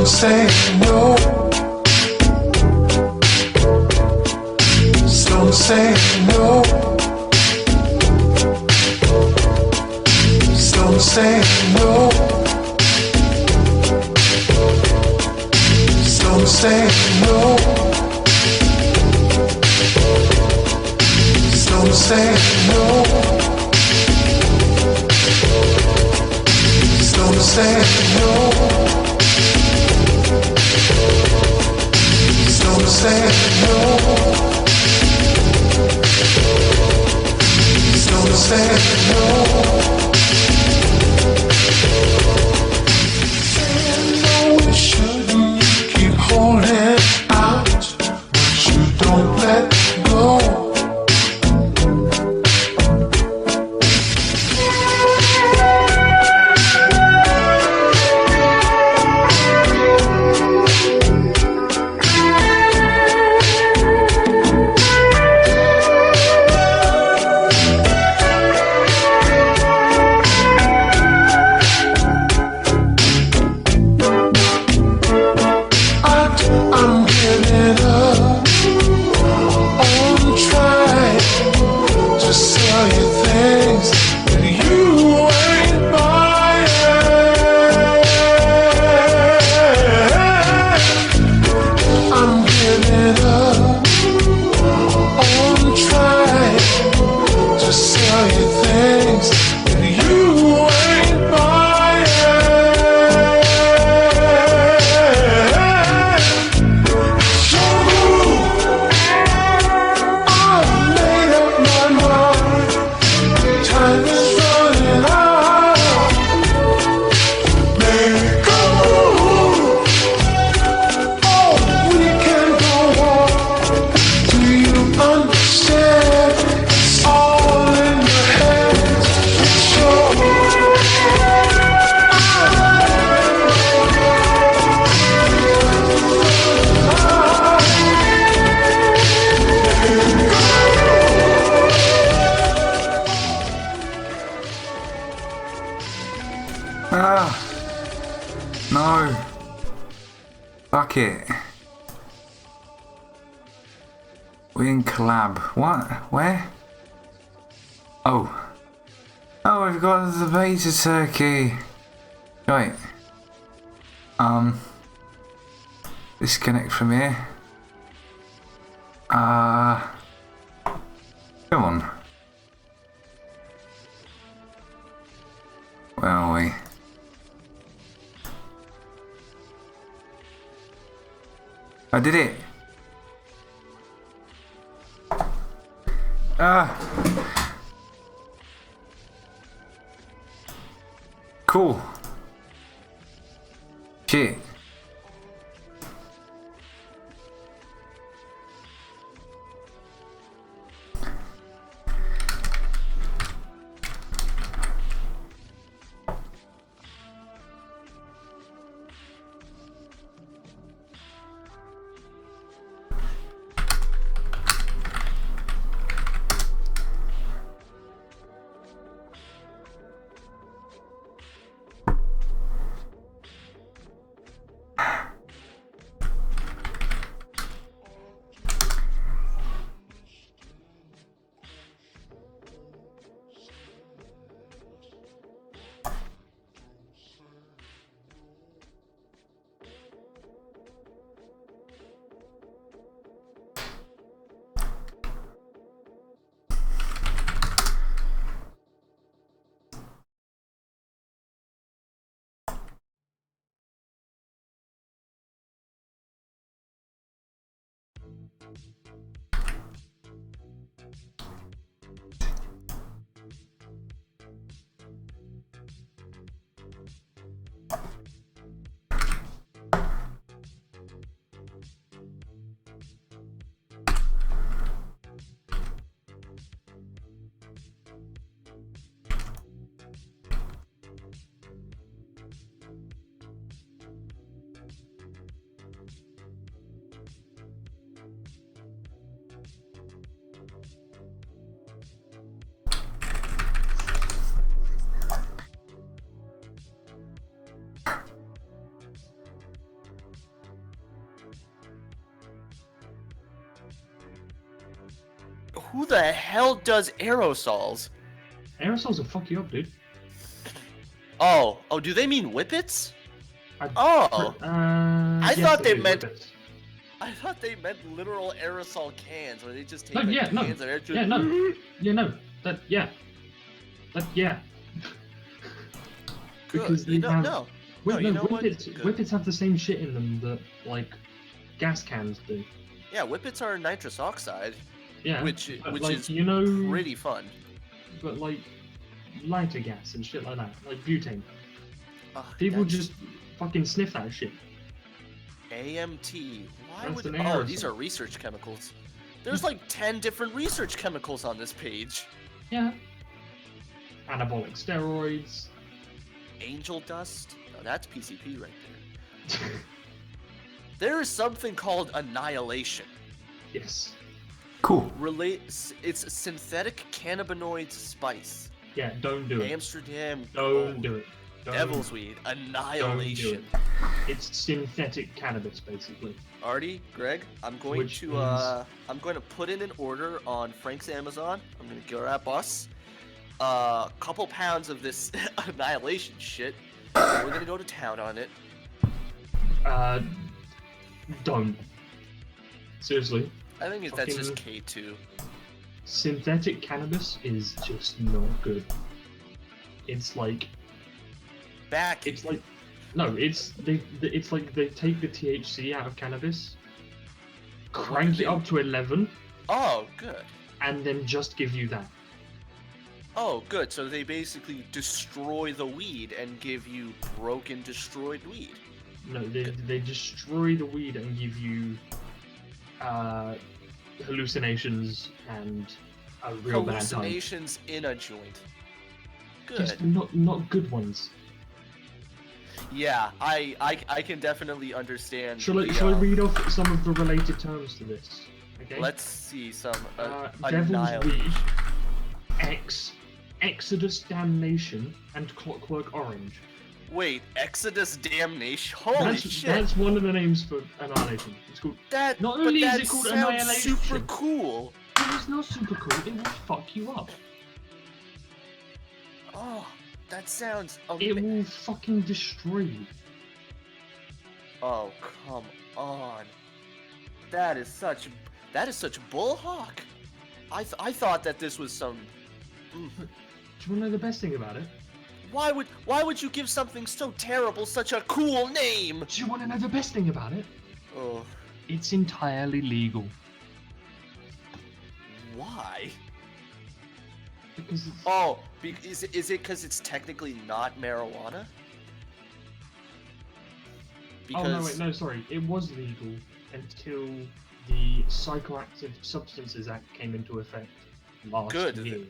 Don't say no. Don't say no. Don't say no. Don't say no. Don't say no. Don't say no. Don't say no. Don't say no. Saying no, we shouldn't. You keep holding out, but you don't let go. I'm giving up on trying to sell you things that you ain't buying. I'm giving up on trying to sell you things that you ain't buying. No. Fuck it. We in collab. What? Where? Oh. Oh, we've got the beta turkey. Right. Disconnect from here. Come on. Where are we? I did it. Cool. Shit. Who the hell does aerosols? Aerosols will fuck you up, dude. Oh, do they mean whippets? I, Oh, I thought they do, meant- whippets. I thought they meant literal aerosol cans where they just take No, like yeah, no. cans of air. Yeah, no. Yeah, no. Yeah. Because they have. No. Wait, you no, know what? whippets. Good. Whippets have the same shit in them that like gas cans do. Yeah, whippets are nitrous oxide, Yeah. which but, like, is you know, pretty fun. but like lighter gas and shit like that, like butane. Ugh, People that's just fucking sniff that shit. AMT. Why That's would? an Oh, these aerosol. are research chemicals. There's like 10 different research chemicals on this page. Yeah. Anabolic steroids. Angel dust. Oh, that's PCP right there. There is something called annihilation. Yes. Cool. It's synthetic cannabinoid spice. Yeah, don't do it. Amsterdam. Don't do it. Don't, Devil's weed. don't do Annihilation. it. It's synthetic cannabis, basically. Artie, Greg, I'm going Which to means- I'm going to put in an order on Frank's Amazon. I'm gonna grab us a couple pounds of this annihilation shit. We're gonna go to town on it. Don't. Seriously, I think that's just Fucking- K2. synthetic cannabis is just not good. It's like Back. it's like it's like they take the THC out of cannabis, crank it up to 11, Oh, good. and then just give you that. Oh, good. So they basically destroy the weed and give you broken, destroyed weed. No, they destroy the weed and give you hallucinations and a real bad time. Hallucinations in a joint. Good. Just not good ones. Yeah, I can definitely understand. Shall I the, read off some of the related terms to this? Okay. Let's see some Devil's annihilation. Weed, X, Exodus Damnation, and Clockwork Orange. Wait, Exodus Damnation. Holy That's shit! that's one of the names for Annihilation. It's called. That not but only is that it called sounds Annihilation. super cool. It's not super cool. It will fuck you up. Oh, that sounds. It will fucking destroy you. Oh, come on. That is such bullhawk. I thought that this was some. Do you want to know the best thing about it? Why would you give something so terrible such a cool name? Do you want to know the best thing about it? Oh, It's entirely legal. why? Because it's, Oh, is it because it's technically not marijuana? Because oh no, wait, no, sorry. It was legal until the Psychoactive Substances Act came into effect last Good. year.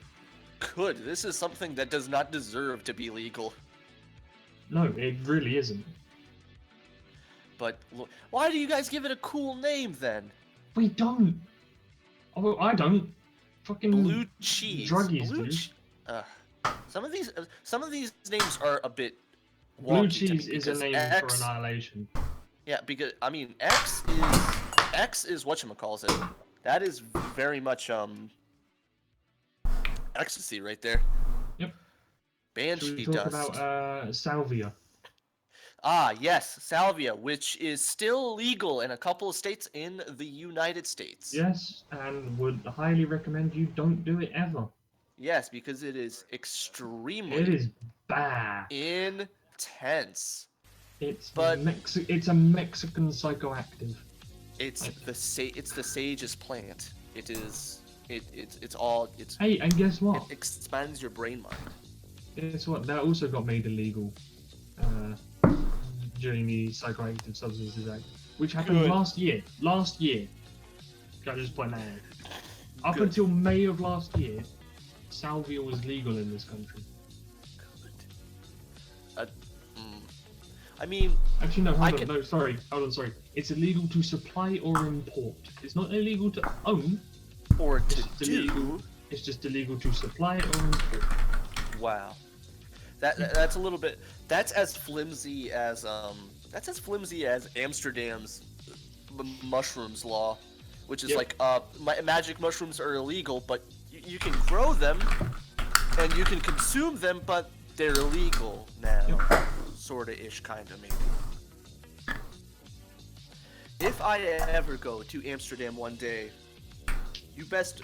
Good. This is something that does not deserve to be legal. No, it really isn't. But why do you guys give it a cool name then? We don't. Oh, I don't. Fucking Blue cheese. druggies Blue do. some of these names are a bit. Blue wonky to me cheese is a because name X, for annihilation. Yeah, because I mean X is whatchamacallit. That is very much ecstasy right there. Yep. Should Banshee we talk dust. about salvia? Ah, yes, salvia, which is still legal in a couple of states in the United States. Yes, and would highly recommend you don't do it ever. Yes, because it is extremely It is bad. intense. It's but- it's a Mexican psychoactive. It's the sage's plant. It's all Hey, and guess what? it expands your brain mind. Guess what? That also got made illegal during the Psychoactive Substances Act, which happened Good. last year. Last year. Can I just point that out? Up Good. until May of last year, salvia was legal in this country. I mean, Actually, no, I hold on. can- No, sorry. Hold on, sorry. It's illegal to supply or import. It's not illegal to own. or to It's do. illegal. It's just illegal to supply or import. Wow. That's a little bit. That's as flimsy as Amsterdam's mushrooms law. which is Yep. like magic mushrooms are illegal, but you can grow them and you can consume them, but they're illegal now, sorta ish, kinda maybe. If I ever go to Amsterdam one day, you best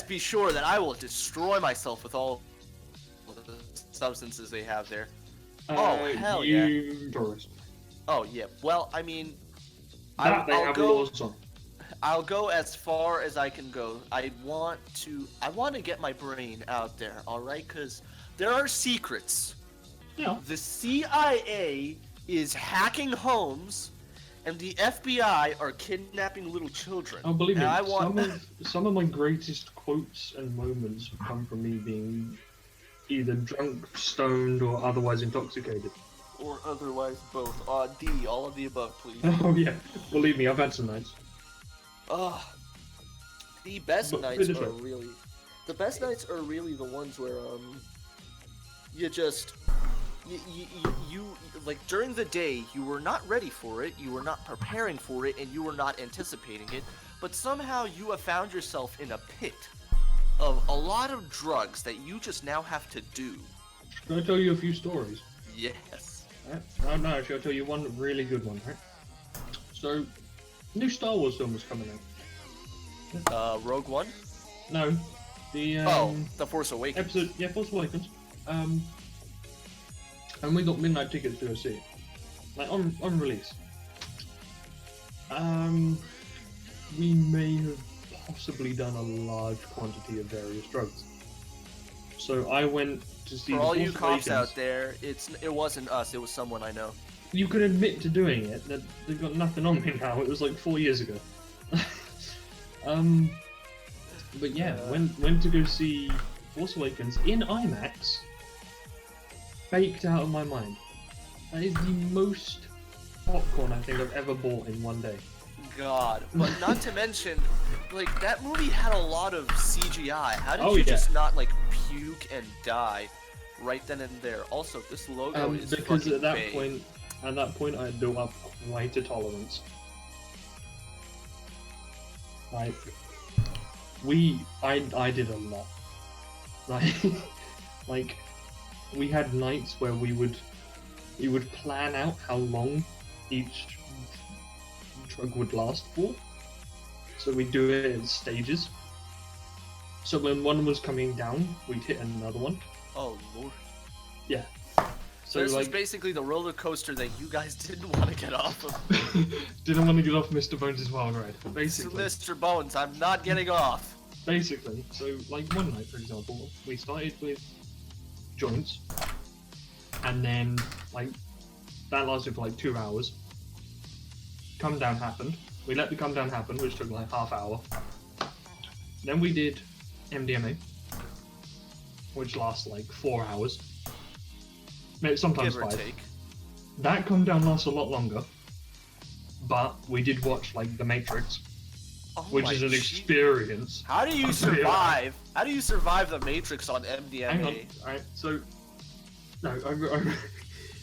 be sure that I will destroy myself with all the substances they have there. Oh, hell yeah. Tourist. Oh yeah. Well, I mean, That they have laws on. I'll go as far as I can go. I want to get my brain out there, all right? Because there are secrets. Yeah. The CIA is hacking homes, and the FBI are kidnapping little children. Oh, believe me, And I want some of my greatest quotes and moments have come from me being either drunk, stoned, or otherwise intoxicated. or otherwise both. D, all of the above, please. Oh yeah, believe me, I've had some nights. The best But nights finish are it. really, the best nights are really the ones where you just you like during the day you were not ready for it, you were not preparing for it, and you were not anticipating it, but somehow you have found yourself in a pit of a lot of drugs that you just now have to do. Can I tell you a few stories? Yes. No, actually, I'll tell you one really good one, right? So, new Star Wars film was coming out. Rogue One. No, the The Force Awakens. episode, yeah, Force Awakens. And we got midnight tickets to go see it, like on release. We may have possibly done a large quantity of various drugs. So I went to see. For The all you Force cops Awakens. out there, it wasn't us. It was someone I know. You can admit to doing it. That they've got nothing on me now. It was like 4 years ago. But yeah, went to go see Force Awakens in IMAX. Baked out of my mind. That is the most popcorn I think I've ever bought in one day. God, but not to mention, like that movie had a lot of CGI. How did Oh, you yeah. just not like puke and die right then and there? Also, this logo is Because fucking at that vague. point, I had built up quite a tolerance. Like, I did a lot. Like, we had nights where we would plan out how long each drug would last for. So we'd do it in stages. So when one was coming down, we'd hit another one. Oh lord. Yeah. So So this was like, basically the roller coaster that you guys didn't want to get off of. didn't want to get off Mr. Bones' wild ride. So, Basically. Mr. Bones, I'm not getting off. Basically, so like one night, for example, we started with joints, and then like that lasted for like 2 hours. Come down happened. We let the come down happen, which took like half hour. Then we did MDMA, which lasts like 4 hours. Maybe sometimes Give or 5. take. That come down lasts a lot longer, but we did watch like The Matrix, Oh which my is an gee- experience. How do you I'll tell you survive? How do you survive the Matrix on MDMA? Hang on, alright, so... No,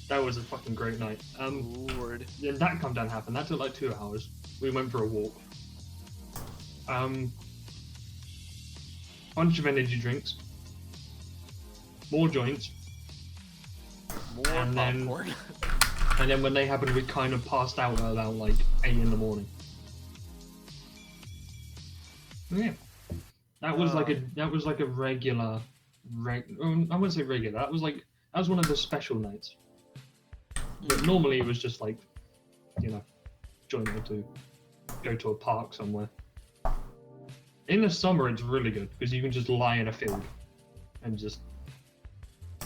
that was a fucking great night. Lord. Then that come down happened, that took like 2 hours. We went for a walk. Bunch of energy drinks. More joints. More And then- popcorn. And then when they happened, we kind of passed out at about like 8 in the morning. Yeah. That was like a regular, I wouldn't say regular. That was one of the special nights. But normally it was just like, you know, join or two, go to a park somewhere. In the summer, it's really good because you can just lie in a field and just.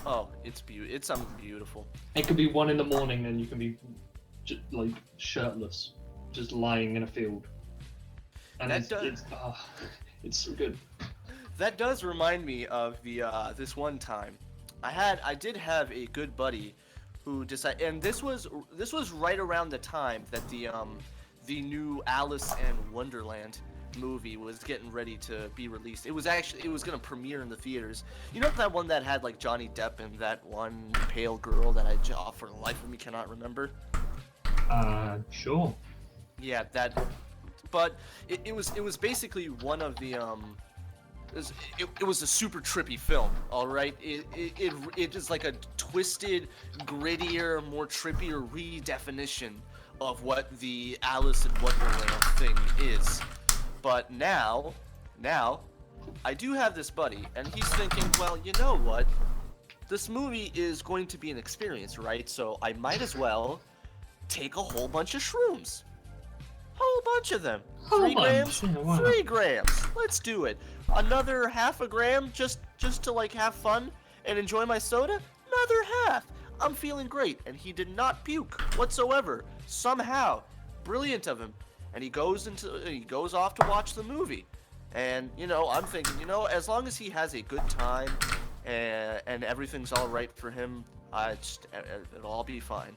Oh, it's something beautiful. It could be 1 in the morning, and you can be like shirtless, just lying in a field. And it's so good. That does remind me of the this one time. I did have a good buddy who decided, and this was right around the time that the new Alice in Wonderland movie was getting ready to be released. It was gonna premiere in the theaters. You know that one that had like Johnny Depp and that one pale girl that for the life of me cannot remember. Sure. Yeah, that but it was basically one of the it was a super trippy film, all right. It is like a twisted, grittier, more trippier redefinition of what the Alice in Wonderland thing is. But now, I do have this buddy, and he's thinking, well, you know what? This movie is going to be an experience, right? So I might as well take a whole bunch of shrooms. Whole bunch of them. Whole 3 bunch, grams? yeah, why not? 3 grams. Let's do it. Another half a gram just to like have fun and enjoy my soda? Another half. I'm feeling great, and he did not puke whatsoever. Somehow. Brilliant of him. And he goes off to watch the movie. And, you know, I'm thinking, you know, as long as he has a good time and everything's all right for him, it'll all be fine.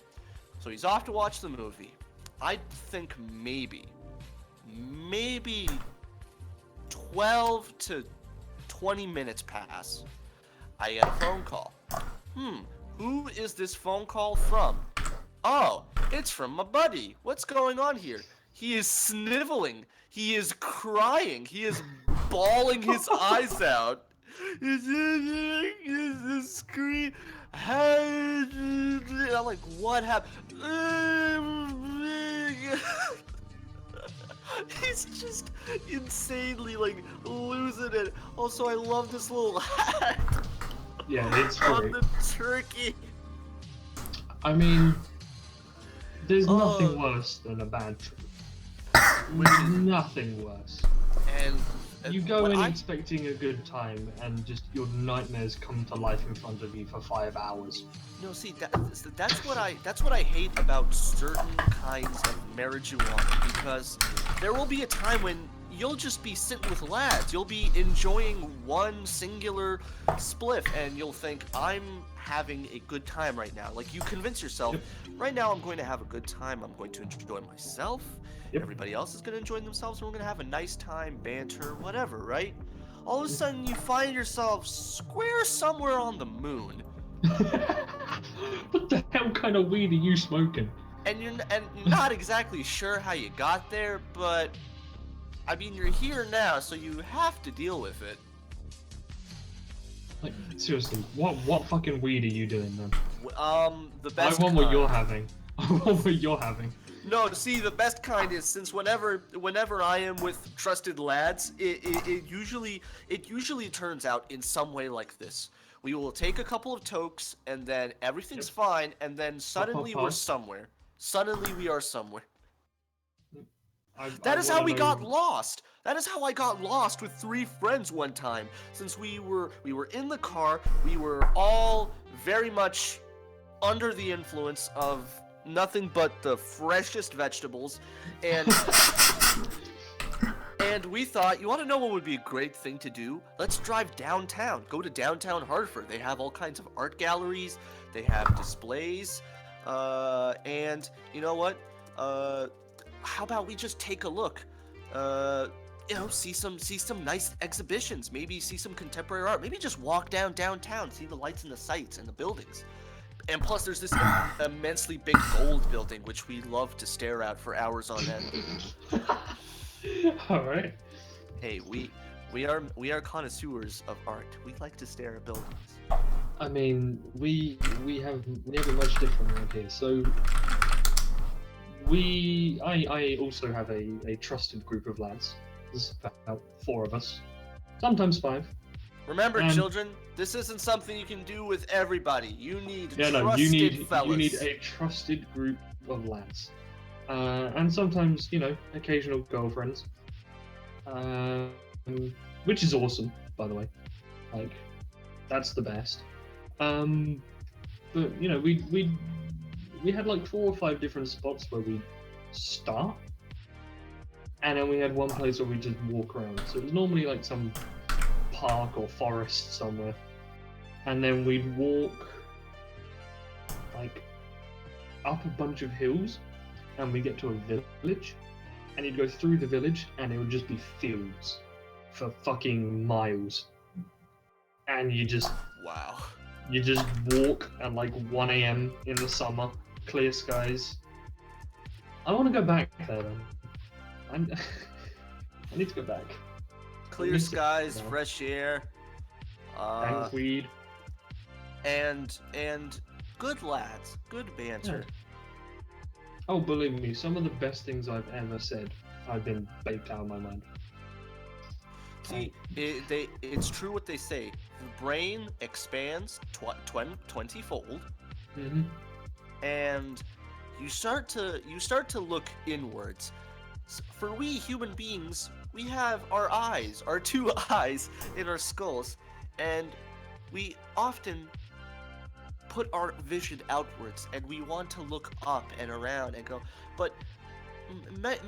So he's off to watch the movie. I think maybe 12 to 20 minutes pass. I get a phone call. Who is this phone call from? Oh, it's from my buddy. What's going on here? He is sniveling. He is crying. He is bawling his eyes out. He's a scream. I'm like, what happened? He's just insanely like losing it. Also, I love this little hat Yeah, it's on great. the turkey. I mean, there's Oh. nothing worse than a bad trip. Which is- Nothing worse. And You go what in I- expecting a good time, and just your nightmares come to life in front of you for 5 hours. No, see, that's what I hate about certain kinds of marijuana, because there will be a time when you'll just be sitting with lads, you'll be enjoying one singular spliff, and you'll think, I'm having a good time right now. Like, you convince yourself, right now I'm going to have a good time, I'm going to enjoy myself, Yep. everybody else is going to enjoy themselves, and we're going to have a nice time, banter, whatever, right? All of a sudden, you find yourself square somewhere on the moon. What the hell kind of weed are you smoking? And you're not exactly sure how you got there, but I mean, you're here now, so you have to deal with it. Like, seriously, what fucking weed are you doing then? The I best want what kind. you're having. I want what you're having. No, see, the best kind is, since whenever I am with trusted lads, it usually turns out in some way like this. We will take a couple of tokes, and then everything's fine, and then suddenly we're somewhere. Suddenly we are somewhere. That is how we got lost. That is how I got lost with 3 friends one time. Since we were in the car, we were all very much under the influence of nothing but the freshest vegetables, and and we thought, you want to know what would be a great thing to do? Let's drive downtown. Go to downtown Hartford. They have all kinds of art galleries. They have displays, and you know what? How about we just take a look? See some nice exhibitions. Maybe see some contemporary art. Maybe just walk downtown, see the lights and the sights and the buildings. And plus, there's this immensely big gold building, which we love to stare at for hours on end. Alright. Hey, we are connoisseurs of art. We like to stare at buildings. I mean, we have it much different around here. So I also have a trusted group of lads. There's about 4 of us, sometimes 5. Remember, And- children, this isn't something you can do with everybody. You need Yeah, trusted no, you fellas. need a trusted group of lads, and sometimes occasional girlfriends, which is awesome, by the way. Like, that's the best. But we had like 4 or 5 different spots where we start, and then we had one place where we just walk around. So it was normally like some park or forest somewhere, and then we'd walk like up a bunch of hills, and we get to a village, and you'd go through the village, and it would just be fields for fucking miles, and you just Wow. walk at like 1 a.m. in the summer, clear skies. I want to go back there then. I'm, I need to go back. Clear miss it, skies, you know. fresh air, Dank weed. and good lads, good banter. Oh, believe me, some of the best things I've ever said have been baked out of my mind. See, it's true what they say. The brain expands 20-fold, Mm-hmm. and you start to look inwards. For we human beings, we have our eyes, our two eyes in our skulls, and we often put our vision outwards, and we want to look up and around and go, but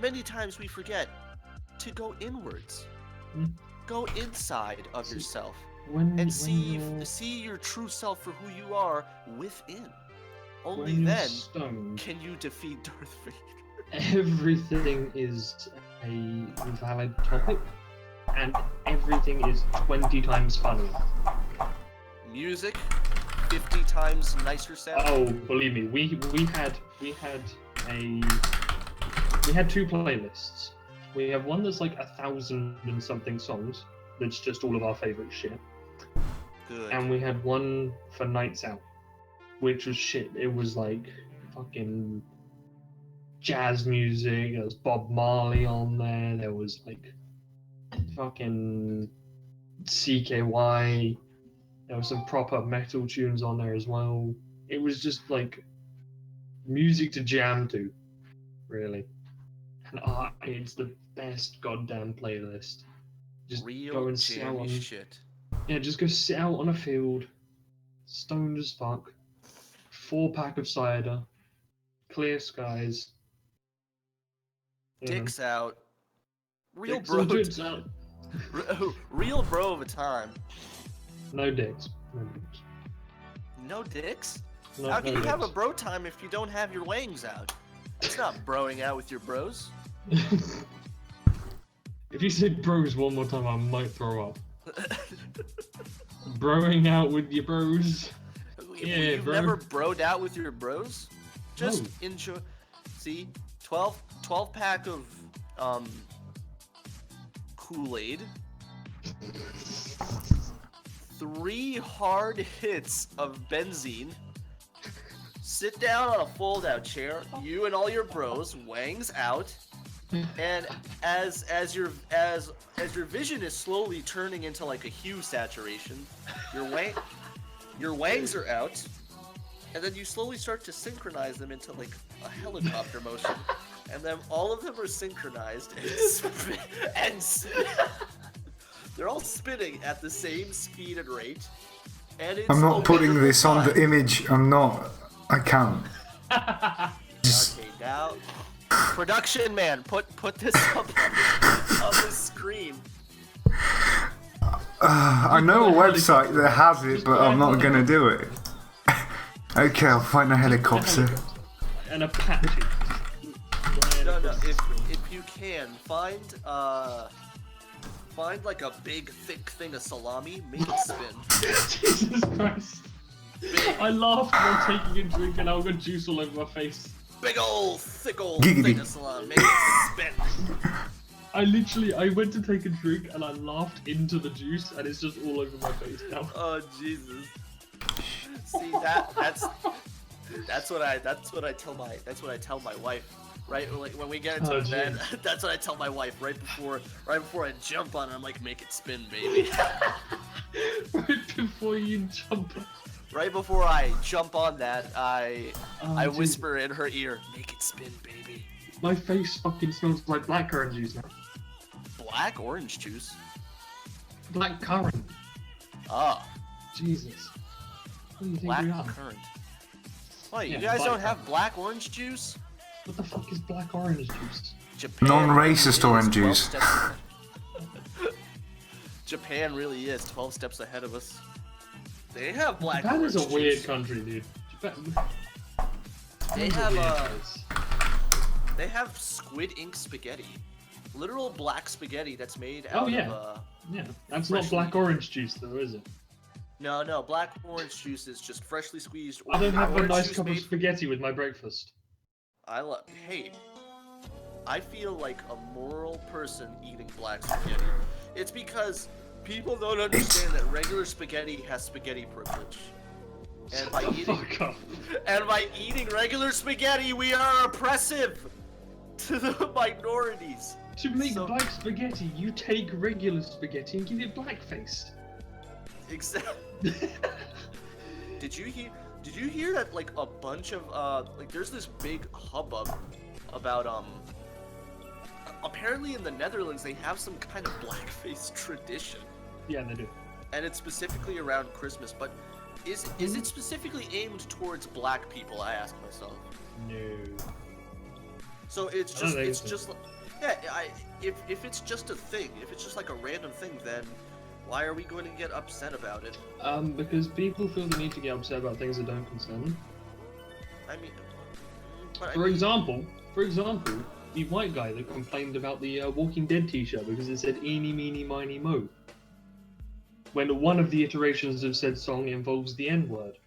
many times we forget to go inwards. Mm. Go inside of See, yourself When and see you're, see your true self for who you are within. Only when you're then stoned, can you defeat Darth Vader. everything is a valid topic, and everything is 20 times funnier. Music, 50 times nicer sound. Oh, believe me, we had two playlists. We have one that's like 1,000 and something songs. That's just all of our favorite shit. Good. And we had one for Nights Out, which was shit. It was like fucking jazz music. There was Bob Marley on there. There was like fucking CKY. There was some proper metal tunes on there as well. It was just like music to jam to, really. And it's the best goddamn playlist. Just Real go and sit out jammy on, shit. yeah, just go sit out on a field, stoned as fuck, 4-pack of cider, clear skies. you know. Dicks out. Real Dicks and bro. dudes out. Real bro of a time. No dicks. No dicks. No dicks? No, How can no you have a dicks. bro time if you don't have your wangs out? It's not broing out with your bros. If you say bros one more time, I might throw up. Broing out with your bros. Yeah, You've bro. never broed out with your bros? Just No. enjoy. See, 12 pack of Kool-Aid. 3 hard hits of benzene. Sit down on a fold-out chair. You and all your bros, wangs out. And as your vision is slowly turning into like a hue saturation, your wangs are out, and then you slowly start to synchronize them into like a helicopter motion, and then all of them are synchronized they're all spinning at the same speed and rate. And it's I'm not a putting wonderful this on the time. image. I can't. Just, Okay, now production man, put this up on the screen. I know a website that has it, but I'm not gonna do it. Okay, I'll find a helicopter. And a patchy. No, if you can find like a big thick thing of salami, make it spin. Jesus Christ. I laughed while taking a drink and I got juice all over my face. Big old thick old Giggity. thing of salami, make it spin. I went to take a drink and I laughed into the juice and it's just all over my face now. Oh Jesus. See that's what I tell my wife. Right, like when we get into Oh, the bed, jeez. that's what I tell my wife right before I jump on her. I'm like, make it spin, baby. Right before you jump. Right before I jump on that, I Dude, whisper in her ear, make it spin, baby. My face fucking smells like blackcurrant juice now. Black orange juice. Blackcurrant. Ah, Jesus. What do you think black we are? currant. Wait, Yeah, you guys black don't have black orange juice? What the fuck is black orange juice? Japan Non-racist really orange is 12 juice. steps ahead. Japan really is 12 steps ahead of us. They have black Japan orange is a weird juice. country, dude. Japan... They Japan's a have weird a place. They have squid ink spaghetti. Literal black spaghetti that's made out Oh, yeah. of Yeah, that's not freshly- black orange juice though, is it? No, black orange juice is just freshly squeezed I don't have a orange nice juice cup of made- spaghetti with my breakfast. Hey, I feel like a moral person eating black spaghetti. It's because people don't understand that regular spaghetti has spaghetti privilege. And by Fuck off. eating regular spaghetti, we are oppressive to the minorities. To make So- black spaghetti, you take regular spaghetti and give it blackface. Exactly. Did you hear that like a bunch of like there's this big hubbub about apparently in the Netherlands they have some kind of blackface tradition, Yeah, they do. and it's specifically around Christmas, but is it specifically aimed towards black people, I ask myself. No. So it's I don't just think it's so. just like, yeah, if it's just a thing, if it's just like a random thing, then why are we going to get upset about it? Because people feel the need to get upset about things that don't concern them. I mean, but I For mean, example, the white guy that complained about the Walking Dead t-shirt because it said eeny, meeny, miny, mo. When one of the iterations of said song involves the N-word.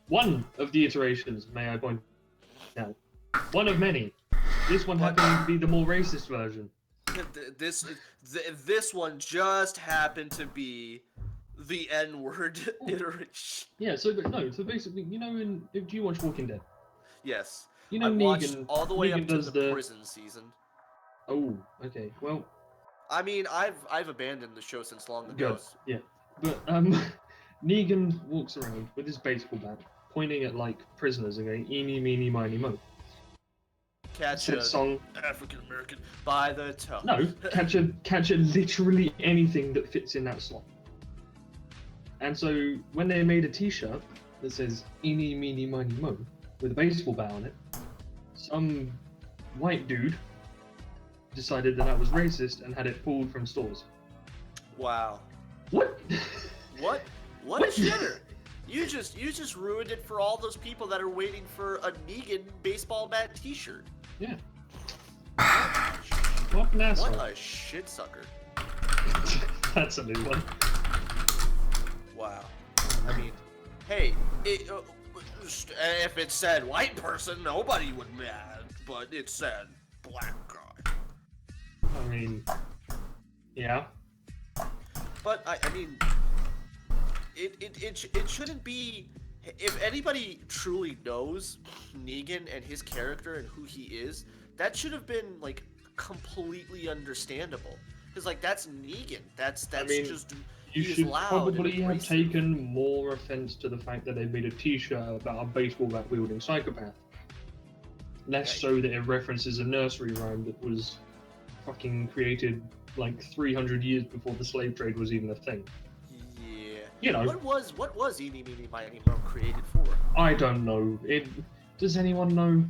One of the iterations, may I point out. One of many. This one happened to be the more racist version. this one just happened to be the N-word iteration. Yeah, so basically, you know, do you watch Walking Dead? Yes. You know, I watched Negan, all the way Negan up to does the prison season. Oh, okay. Well, I mean, I've abandoned the show since long ago. good. Yeah, but Negan walks around with his baseball bat, pointing at like prisoners and going "eeny, meeny, miny, mo." Catch Said a song. African American by the toe. No, catch a literally anything that fits in that slot. And so when they made a T-shirt that says "eeny, meeny, miny, mo" with a baseball bat on it, some white dude decided that was racist and had it pulled from stores. Wow. What? What a shitter! You just ruined it for all those people that are waiting for a Negan baseball bat T-shirt. Yeah. What an asshole. What a shit sucker! That's a new one. Wow. I mean, hey, if it said white person, nobody would mad, but it said black guy. I mean, yeah. But I mean, it shouldn't be. If anybody truly knows Negan and his character and who he is, that should have been like completely understandable. Because like that's Negan. That's mean, just You he is should loud probably and have abrasive. taken more offense to the fact that they made a T-shirt about a baseball bat wielding psychopath. Less Yeah. so that it references a nursery rhyme that was fucking created like 300 years before the slave trade was even a thing. Yeah. You know. What was Eeny Meeny Miny Mo created for? I don't know. Does anyone know?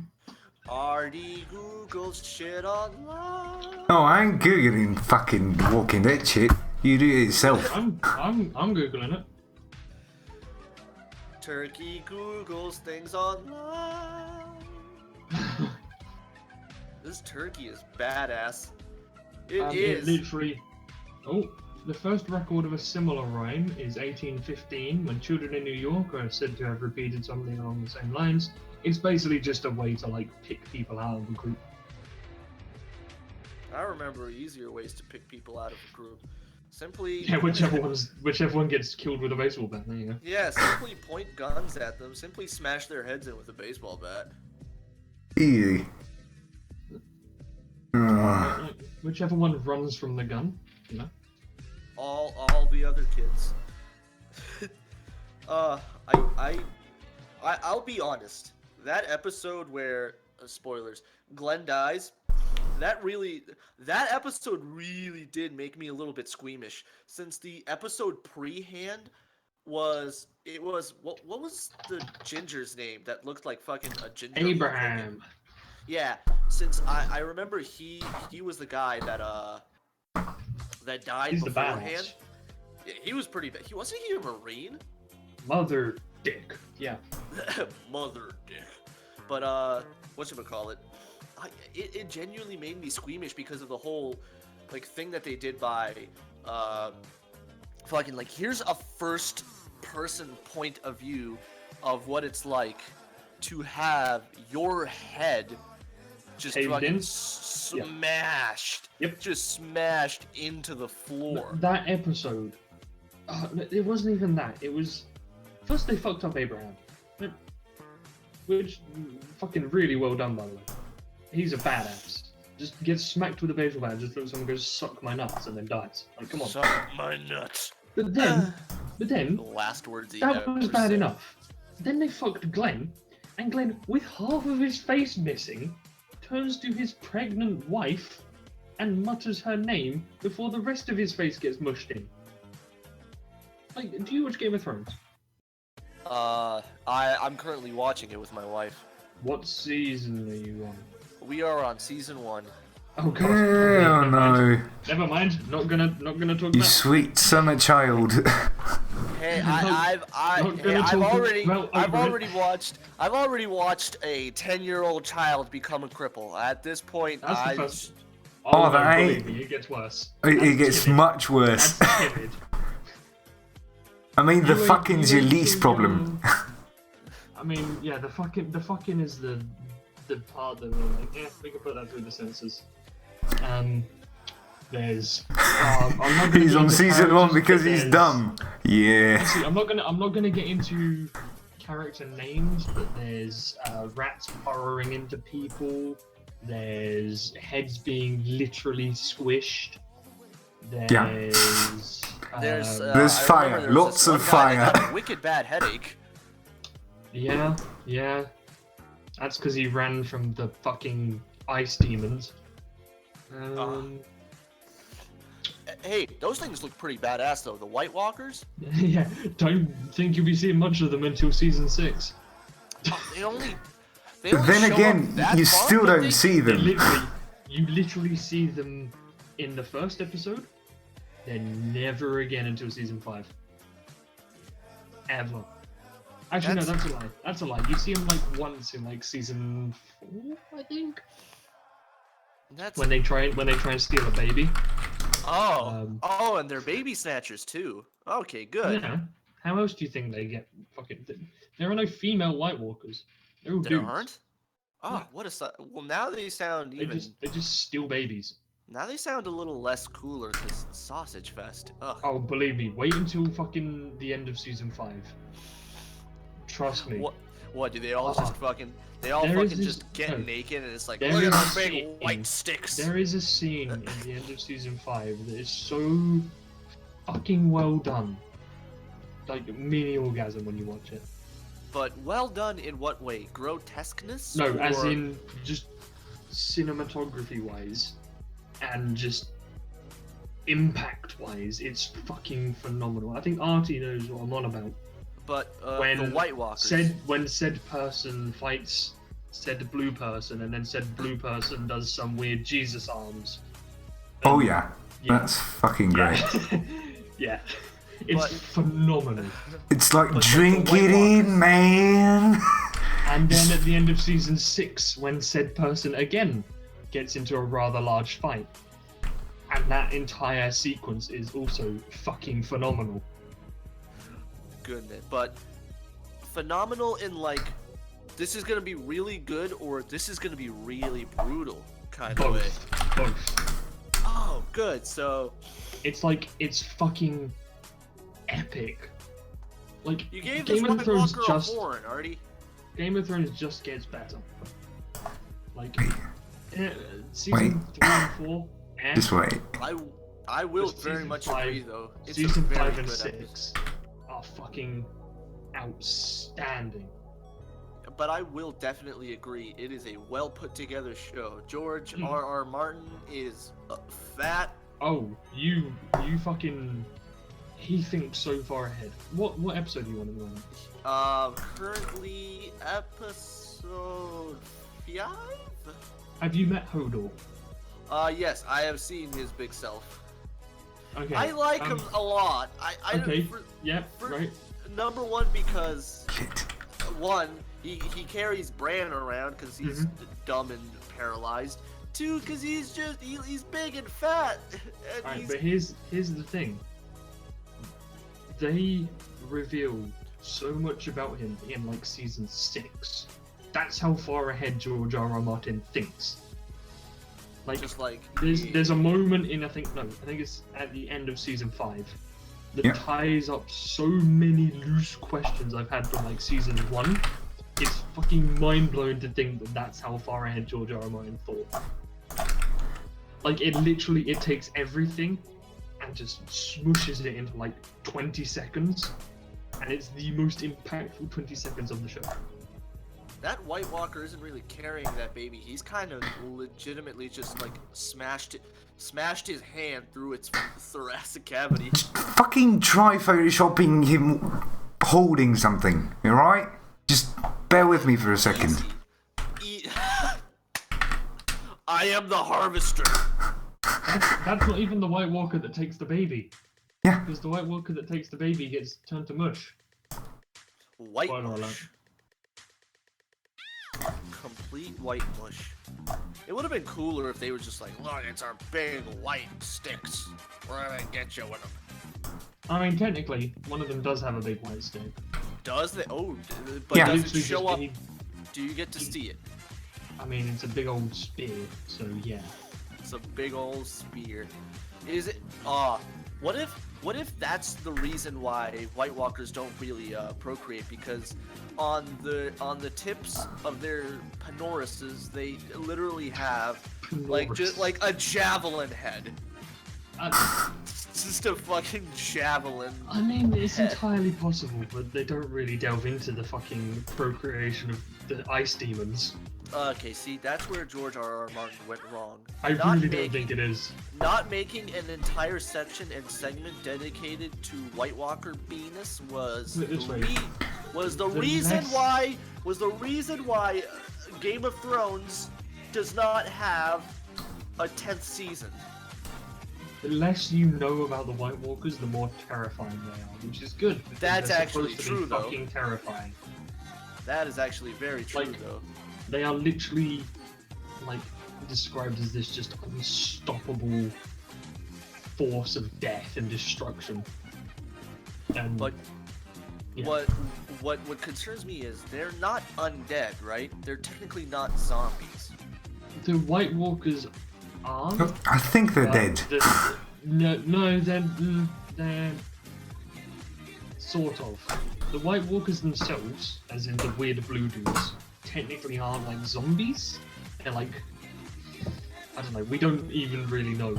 RD Google's shit online. Oh, I ain't googling fucking Walking Dead shit. You do it yourself. I'm googling it. Turkey Googles things online. This turkey is badass. It is. It literally. Oh, the first record of a similar rhyme is 1815, when children in New York are said to have repeated something along the same lines. It's basically just a way to like pick people out of a group. I remember easier ways to pick people out of a group. Simply. Yeah, whichever one gets killed with a baseball bat. There you go. Yeah, simply point guns at them. Simply smash their heads in with a baseball bat. Easy. Ugh. Whichever one runs from the gun, you know. All the other kids. I'll be honest. That episode where spoilers, Glenn dies. That episode really did make me a little bit squeamish, since the episode pre-hand was what was the ginger's name that looked like fucking a ginger? Abraham. Yeah, since I remember he was the guy that died He's the beforehand. badass. Yeah, he was pretty bad. Wasn't he a Marine? Mother dick. Yeah. Mother dick. But whatchamacallit? It genuinely made me squeamish because of the whole like thing that they did by fucking like here's a first person point of view of what it's like to have your head just Caved fucking in? smashed. Yep. Just smashed into the floor. That episode, it wasn't even that. It was first they fucked up Abraham, which fucking really well done by the way. He's a badass. Just gets smacked with a baseball bat, just looks someone goes suck my nuts and then dies. Like come on. Suck my nuts. But then The last words he that ever was bad said. enough. Then they fucked Glenn, and Glenn, with half of his face missing, turns to his pregnant wife and mutters her name before the rest of his face gets mushed in. Like, do you watch Game of Thrones? I'm currently watching it with my wife. What season are you on? We are on season 1. Oh god. Oh no. Never mind. Not gonna talk You about. sweet summer child. Hey, Not gonna I've talk already about I've argument. already watched a 10-year-old child become a cripple. At this point, That's the I first. Oh, no, that believe ain't- me, it gets worse. It That's gets timid. much worse. That's timid. I mean, the You ain't- fucking's you your ain't least seen problem. I mean, yeah, the fucking is the part that we're like, yeah, we can put that through the censors. There's. I'm not gonna He's get on into season 1 characters, because but he's there's- dumb. Yeah. See, I'm not gonna get into character names, but there's rats burrowing into people. There's heads being literally squished. There's there's um, There's I fire, remember there was lots this of one guy that fire. got a wicked bad headache. yeah. That's because he ran from the fucking ice demons. Hey, those things look pretty badass though. The White Walkers. Yeah, don't think you'll be seeing much of them until season 6. They only. They But only then show again, up that you far, still don't don't they? see them. You literally see them in the first episode, then never again until season 5. Ever. Actually, no, That's- that's a lie. That's a lie. You see them like once in like season 4, I think, That's when they try and steal a baby. oh, and they're baby snatchers too. Okay, good. Yeah. How else do you think they get fucking? There are no female White Walkers. They're all There dudes. aren't. Oh, what a well. Now they sound They even. just steal babies. Now they sound a little less cooler because Sausage Fest. Ugh. Oh, believe me, wait until fucking the end of season 5. Trust me. What? What do they all Uh-uh. just fucking? They all There is fucking this- just get no. naked and it's like, There look at is our big scene- white sticks. There is a scene in the end of season 5 that is so fucking well done. Like mini orgasm when you watch it. But well done in what way? Grotesqueness? No, as Or- in just cinematography wise and just impact wise, it's fucking phenomenal. I think Artie knows what I'm on about. But when the White Walkers. When said person fights said blue person, and then said blue person does some weird Jesus arms. Oh yeah, Yeah. that's fucking great. Yeah, it's But- phenomenal. It's like But drink the White it in, Walkers- man. And then at the end of season 6, when said person again gets into a rather large fight, and that entire sequence is also fucking phenomenal. Goodness, but phenomenal in like, this is gonna be really good or this is gonna be really brutal kind of way. Both. Oh, good. So It's like it's fucking epic. Like you gave Game this of White Thrones Walker just a horn, Artie. Game of Thrones just gets better. Like Wait. season 3 and 4. Just wait. I will Just very season much 5 agree though. It's Season a very 5 and good 6 are fucking outstanding. But I will definitely agree. It is a well put together show. George Hmm. R.R. Martin is fat. Oh, you fucking. He thinks so far ahead. What episode do you want to go on? Currently episode 5. Have you met Hodor? Yes, I have seen his big self. Okay. I like him a lot. I Okay. for, Yeah. for- Right. number one because Shit. one, he carries Bran around because he's Mhm. dumb and paralyzed. Two, because he's just he's big and fat. And Alright, he's, but here's the thing. They revealed so much about him in like season 6. That's how far ahead George R.R. Martin thinks. Like, Just like there's a moment in I think it's at the end of season 5 that Yeah. ties up so many loose questions I've had from like season 1. It's fucking mind blowing to think that that's how far ahead George R. R. Martin thought. Like it takes everything and just smooshes it into like 20 seconds, and it's the most impactful 20 seconds of the show. that White Walker isn't really carrying that baby. He's kind of legitimately just like smashed his hand through its thoracic cavity. Fucking try photoshopping him holding something, alright? Just bear with me for a second. Easy. I am the harvester. That's not even the White Walker that takes the baby. Yeah. Because the White Walker that takes the baby gets turned to mush. White Spoiler alert. mush. Complete white mush. It would have been cooler if they were just like, look, it's our big white sticks. We're gonna get you with them. I mean, technically, one of them does have a big white stick. Does they? Oh, but Yeah. does it Literally show just- up? Do you get to see it? I mean, it's a big old spear, so yeah. It's a big old spear. Is it? What if that's the reason why White Walkers don't really procreate? Because on the tips of their penoruses, they literally have like just like a javelin head. It's just a fucking javelin. I mean, it's head. entirely possible, but they don't really delve into the fucking procreation of the ice demons. Okay, see, that's where George R. R. Martin went wrong. I Not really don't making- think it is. Not making an entire section and segment dedicated to White Walker penis was Put it this way. the The reason why Game of Thrones does not have a 10th season. The less you know about the White Walkers, the more terrifying they are, which is good. because That's they're actually supposed to true, be though. fucking terrifying. That is actually very true, Like- though. They are literally, like, described as this just unstoppable force of death and destruction. And But yeah. what concerns me is they're not undead, right? They're technically not zombies. the White Walkers aren't. I think they're but dead. No, they're sort of. The White Walkers themselves, as in the weird blue dudes, technically aren't like zombies. They're like, I don't know. We don't even really know.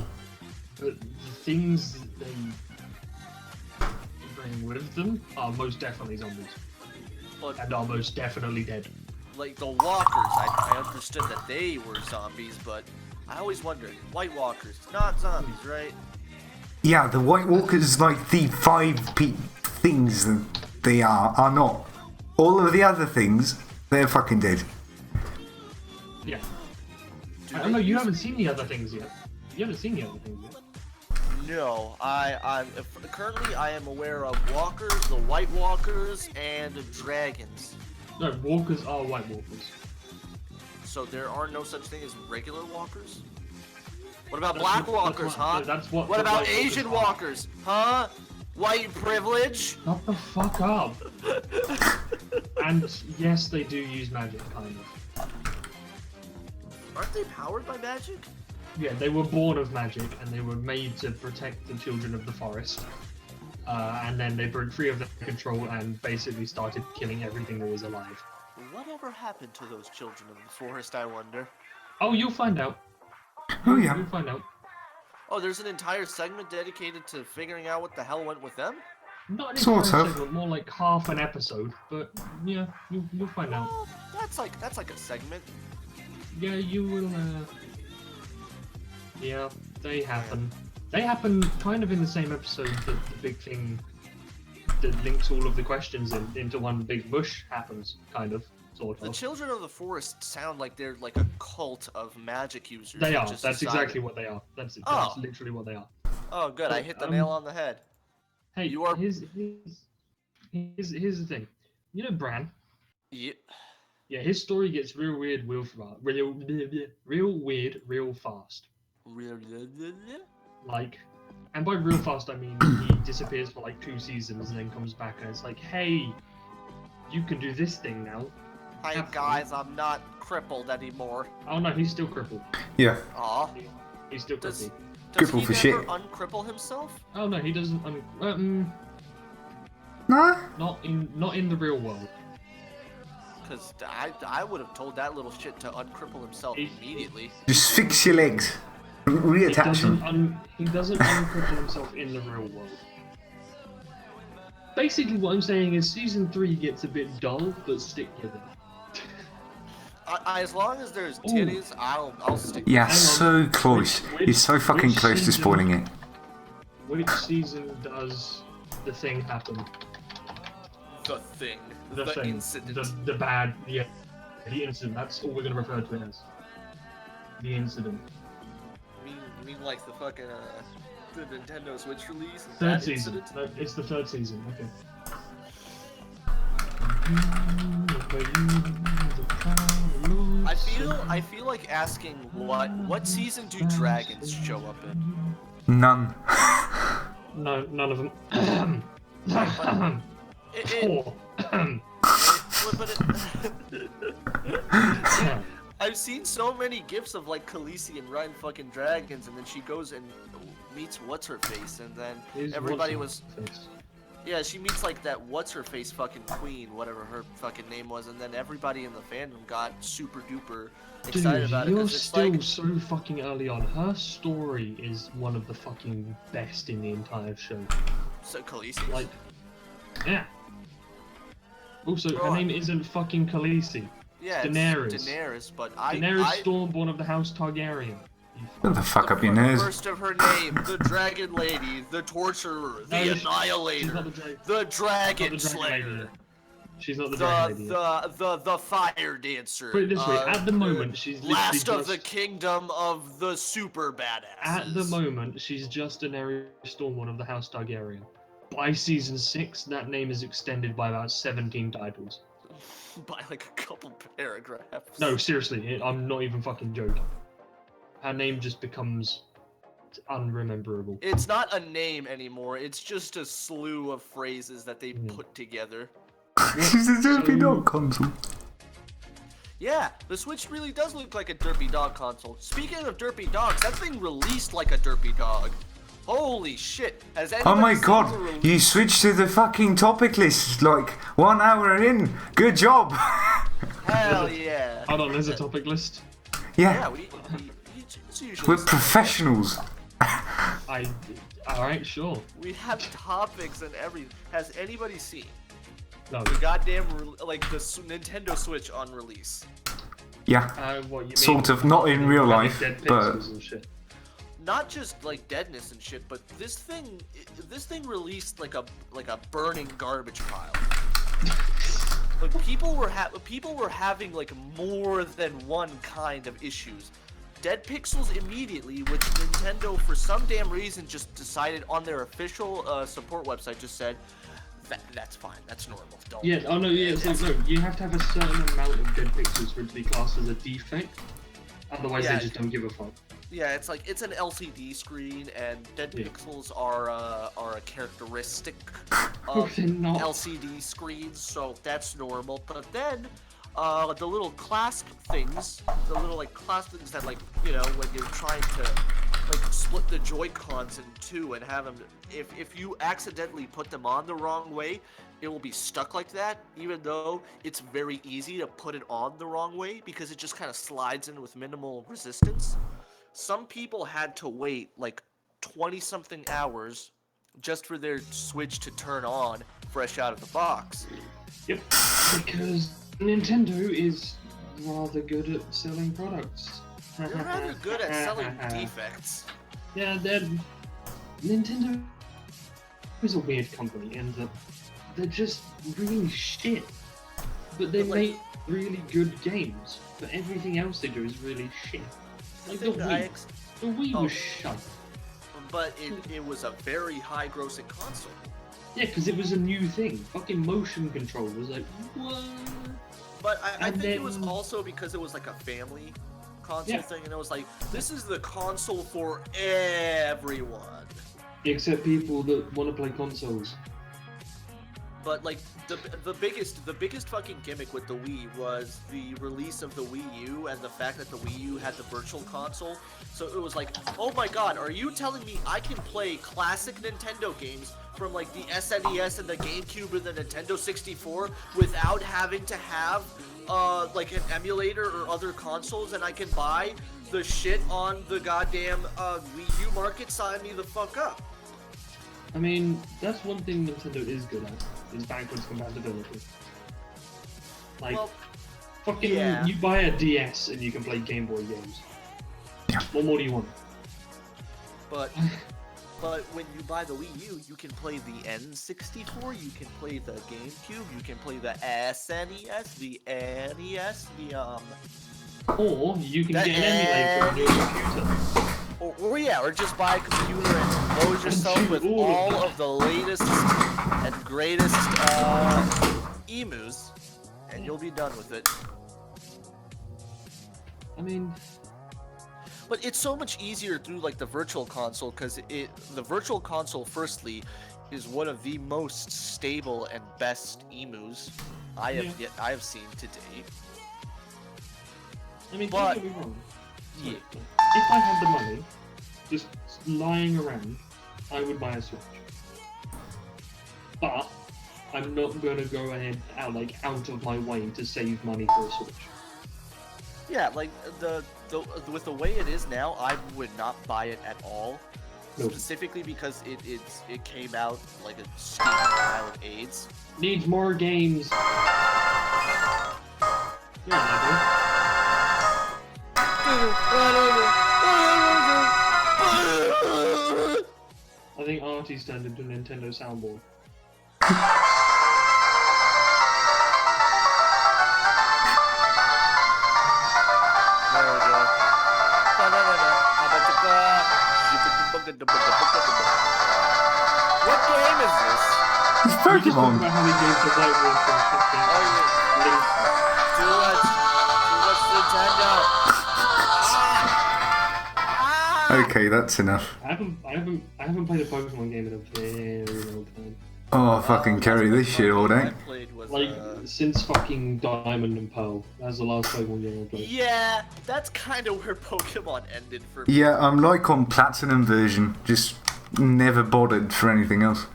But the things that they bring with them are most definitely zombies, But and are most definitely dead. like the walkers, I understood that they were zombies, but I always wondered, White Walkers, not zombies, right? Yeah, the White Walkers, like the things that they are not. All of the other things, they're fucking dead. Yeah. Do I they don't know. You use- haven't seen the other things yet. You haven't seen the other things yet. No, currently I am aware of walkers, the White Walkers, and dragons. No, walkers are White Walkers. So there are no such thing as regular walkers? What about That's black what- walkers, that's what- huh? that's what What the about White Walkers Asian are. walkers, huh? White privilege? Shut the fuck up. And yes, they do use magic, kind of. Aren't they powered by magic? Yeah, they were born of magic, and they were made to protect the children of the forest. And then they broke free of their control and basically started killing everything that was alive. Whatever happened to those children of the forest, I wonder? Oh, you'll find out. Oh yeah. You'll find out. Oh, there's an entire segment dedicated to figuring out what the hell went with them? Not an Sort entire of. segment, more like half an episode, but yeah, you'll find out. Well, that's like a segment. Yeah, you will. Yeah, they happen. They happen kind of in the same episode that the big thing that links all of the questions into one big bush happens, kind of, sort The of. children of the forest sound like they're like a cult of magic users. They who are. just That's decided- exactly what they are. That's Oh. literally what they are. Oh, good. I hit the Um, nail on the head. Hey, You are- here's the thing. You know Bran? Yeah. Yeah, his story gets real weird, real weird, real fast. Like, and by real fast I mean he disappears for like 2 seasons and then comes back and it's like, hey, you can do this thing now. Hi Have fun. guys, I'm not crippled anymore. Oh no, he's still crippled. Yeah. Aw. He's still Does crippled. does Crippled he for never shit. uncripple himself? Oh no, he doesn't. Nah. Not in the real world. Because I would have told that little shit to uncripple himself He- immediately. Just fix your legs. He Reattach doesn't them. he doesn't uncripple himself in the real world. Basically, what I'm saying is season 3 gets a bit dull, but stick with it. As long as there's Ooh. titties, I'll stick. Yeah, Hang on. so close. Which- He's so fucking which close to season? spoiling it. Which season does the thing happen? The thing. The thing. Incident. The bad. Yeah. The incident. That's all we're gonna refer to it as. The incident. You mean like the fucking the Nintendo Switch release? and Third that season. incident? No, it's the third season. Okay. I feel like asking what season do dragons show up in? None. No, none of them. Four. I've seen so many gifs of like Khaleesi and riding fucking dragons, and then she goes and meets what's her face, and then everybody was yeah, she meets like that what's her face fucking queen, whatever her fucking name was, and then everybody in the fandom got super duper excited Dude, about it you're because it's still like so fucking early on. Her story is one of the fucking best in the entire show. so Khaleesi. Like, yeah. Also, Bro, her name isn't fucking Khaleesi. yeah, Daenerys. it's Daenerys, but I Daenerys Stormborn of the House Targaryen. Shut the fuck up your nose. First of her name, the Dragon Lady, the Torturer, the No, she's Annihilator, not the dragon. the Dragon Not the Dragon Slayer, Lady. She's not the Dragon Lady. the Fire Dancer. Put it this way, at the moment, she's literally last of just, the Kingdom of the Super Badass. At the moment, she's just Daenerys Stormborn of the House Targaryen. By season 6, that name is extended by about 17 titles. by like a couple paragraphs. No, seriously, I'm not even fucking joking. Her name just becomes unrememberable. It's not a name anymore. It's just a slew of phrases that they put together. She's a derpy dog console. Yeah, the Switch really does look like a derpy dog console. Speaking of derpy dogs, that thing released like a derpy dog. Holy shit! Has Oh my anybody seen god, the release? you switched to the fucking topic list like 1 hour in. Good job. Hell yeah! Hold on, there's a topic list. Yeah, Yeah, it's usually we're professionals. Alright, sure. we have topics and everything. Has anybody seen No. the goddamn like the Nintendo Switch on release? Yeah, What, you mean? sort of, not in real Having life, dead but pixels and shit. Not just like deadness and shit, but this thing released like a burning garbage pile. Like people were having like more than one kind of issues. Dead pixels immediately, which Nintendo for some damn reason just decided on their official support website just said that's fine, that's normal. Don't. Yeah, oh no, yeah, it's like, no, you have to have a certain amount of dead pixels for it to be classed as a defect. Otherwise, Yeah. they just don't give a fuck. Yeah, it's like it's an LCD screen, and dead Yeah. pixels are a characteristic No, of they're not. LCD screens, so that's normal. But then, the little clasp things, the little like clasp things that like when you're trying to like split the Joy-Cons in two and have them, if you accidentally put them on the wrong way, it will be stuck like that, even though it's very easy to put it on the wrong way because it just kind of slides in with minimal resistance. Some people had to wait like 20-something hours just for their Switch to turn on fresh out of the box. Yep, because Nintendo is rather good at selling products. They're rather good at selling defects. Yeah, Nintendo is a weird company, and they're just really shit. But they But, like- make really good games, but everything else they do is really shit. The Like the thing that I Wii. The Wii Oh. was shut. But it was a very high grossing console. Yeah, because it was a new thing. Fucking motion control was like, what? But I And think it was then- also because it was like a family console Yeah. thing, and it was like, this is the console for everyone. Except people that want to play consoles. But like the biggest fucking gimmick with the Wii was the release of the Wii U and the fact that the Wii U had the virtual console. So it was like, oh my god, are you telling me I can play classic Nintendo games from like the SNES and the GameCube and the Nintendo 64 without having to have like an emulator or other consoles, and I can buy the shit on the goddamn Wii U market? Sign me the fuck up. I mean, that's one thing Nintendo is good at, is backwards compatibility. Like, Well, fucking, yeah. you buy a DS and you can play Game Boy games. Yeah. What more do you want? But when you buy the Wii U, you can play the N64, you can play the GameCube, you can play the SNES, the NES, the Or you can That- get an emulator on your computer. or just buy a computer and load yourself with Ooh. all of the latest and greatest emus, and you'll be done with it. I mean, But it's so much easier through like the virtual console, because the virtual console, firstly, is one of the most stable and best emus I have seen to date. don't But- get me wrong. Yeah. If I had the money, just lying around, I would buy a Switch. But I'm not gonna go ahead out of my way to save money for a Switch. Yeah, like with the way it is now, I would not buy it at all. Nope. Specifically because it came out like a steaming pile of AIDS. Needs more games. Yeah, I think Artie's turned into a Nintendo soundboard. There we go. What game is this? It's We just talked Pokemon. about how he gave the White Wolf for fucking Oh yeah. Link. Too much Nintendo. Okay, that's enough. I haven't played a Pokemon game in a very long time. Oh, fucking carry this shit all I day. played was Like since fucking Diamond and Pearl. That's the last Pokemon game I played. yeah, that's kind of where Pokemon ended for me. Yeah, I'm like on Platinum version, just never bothered for anything else.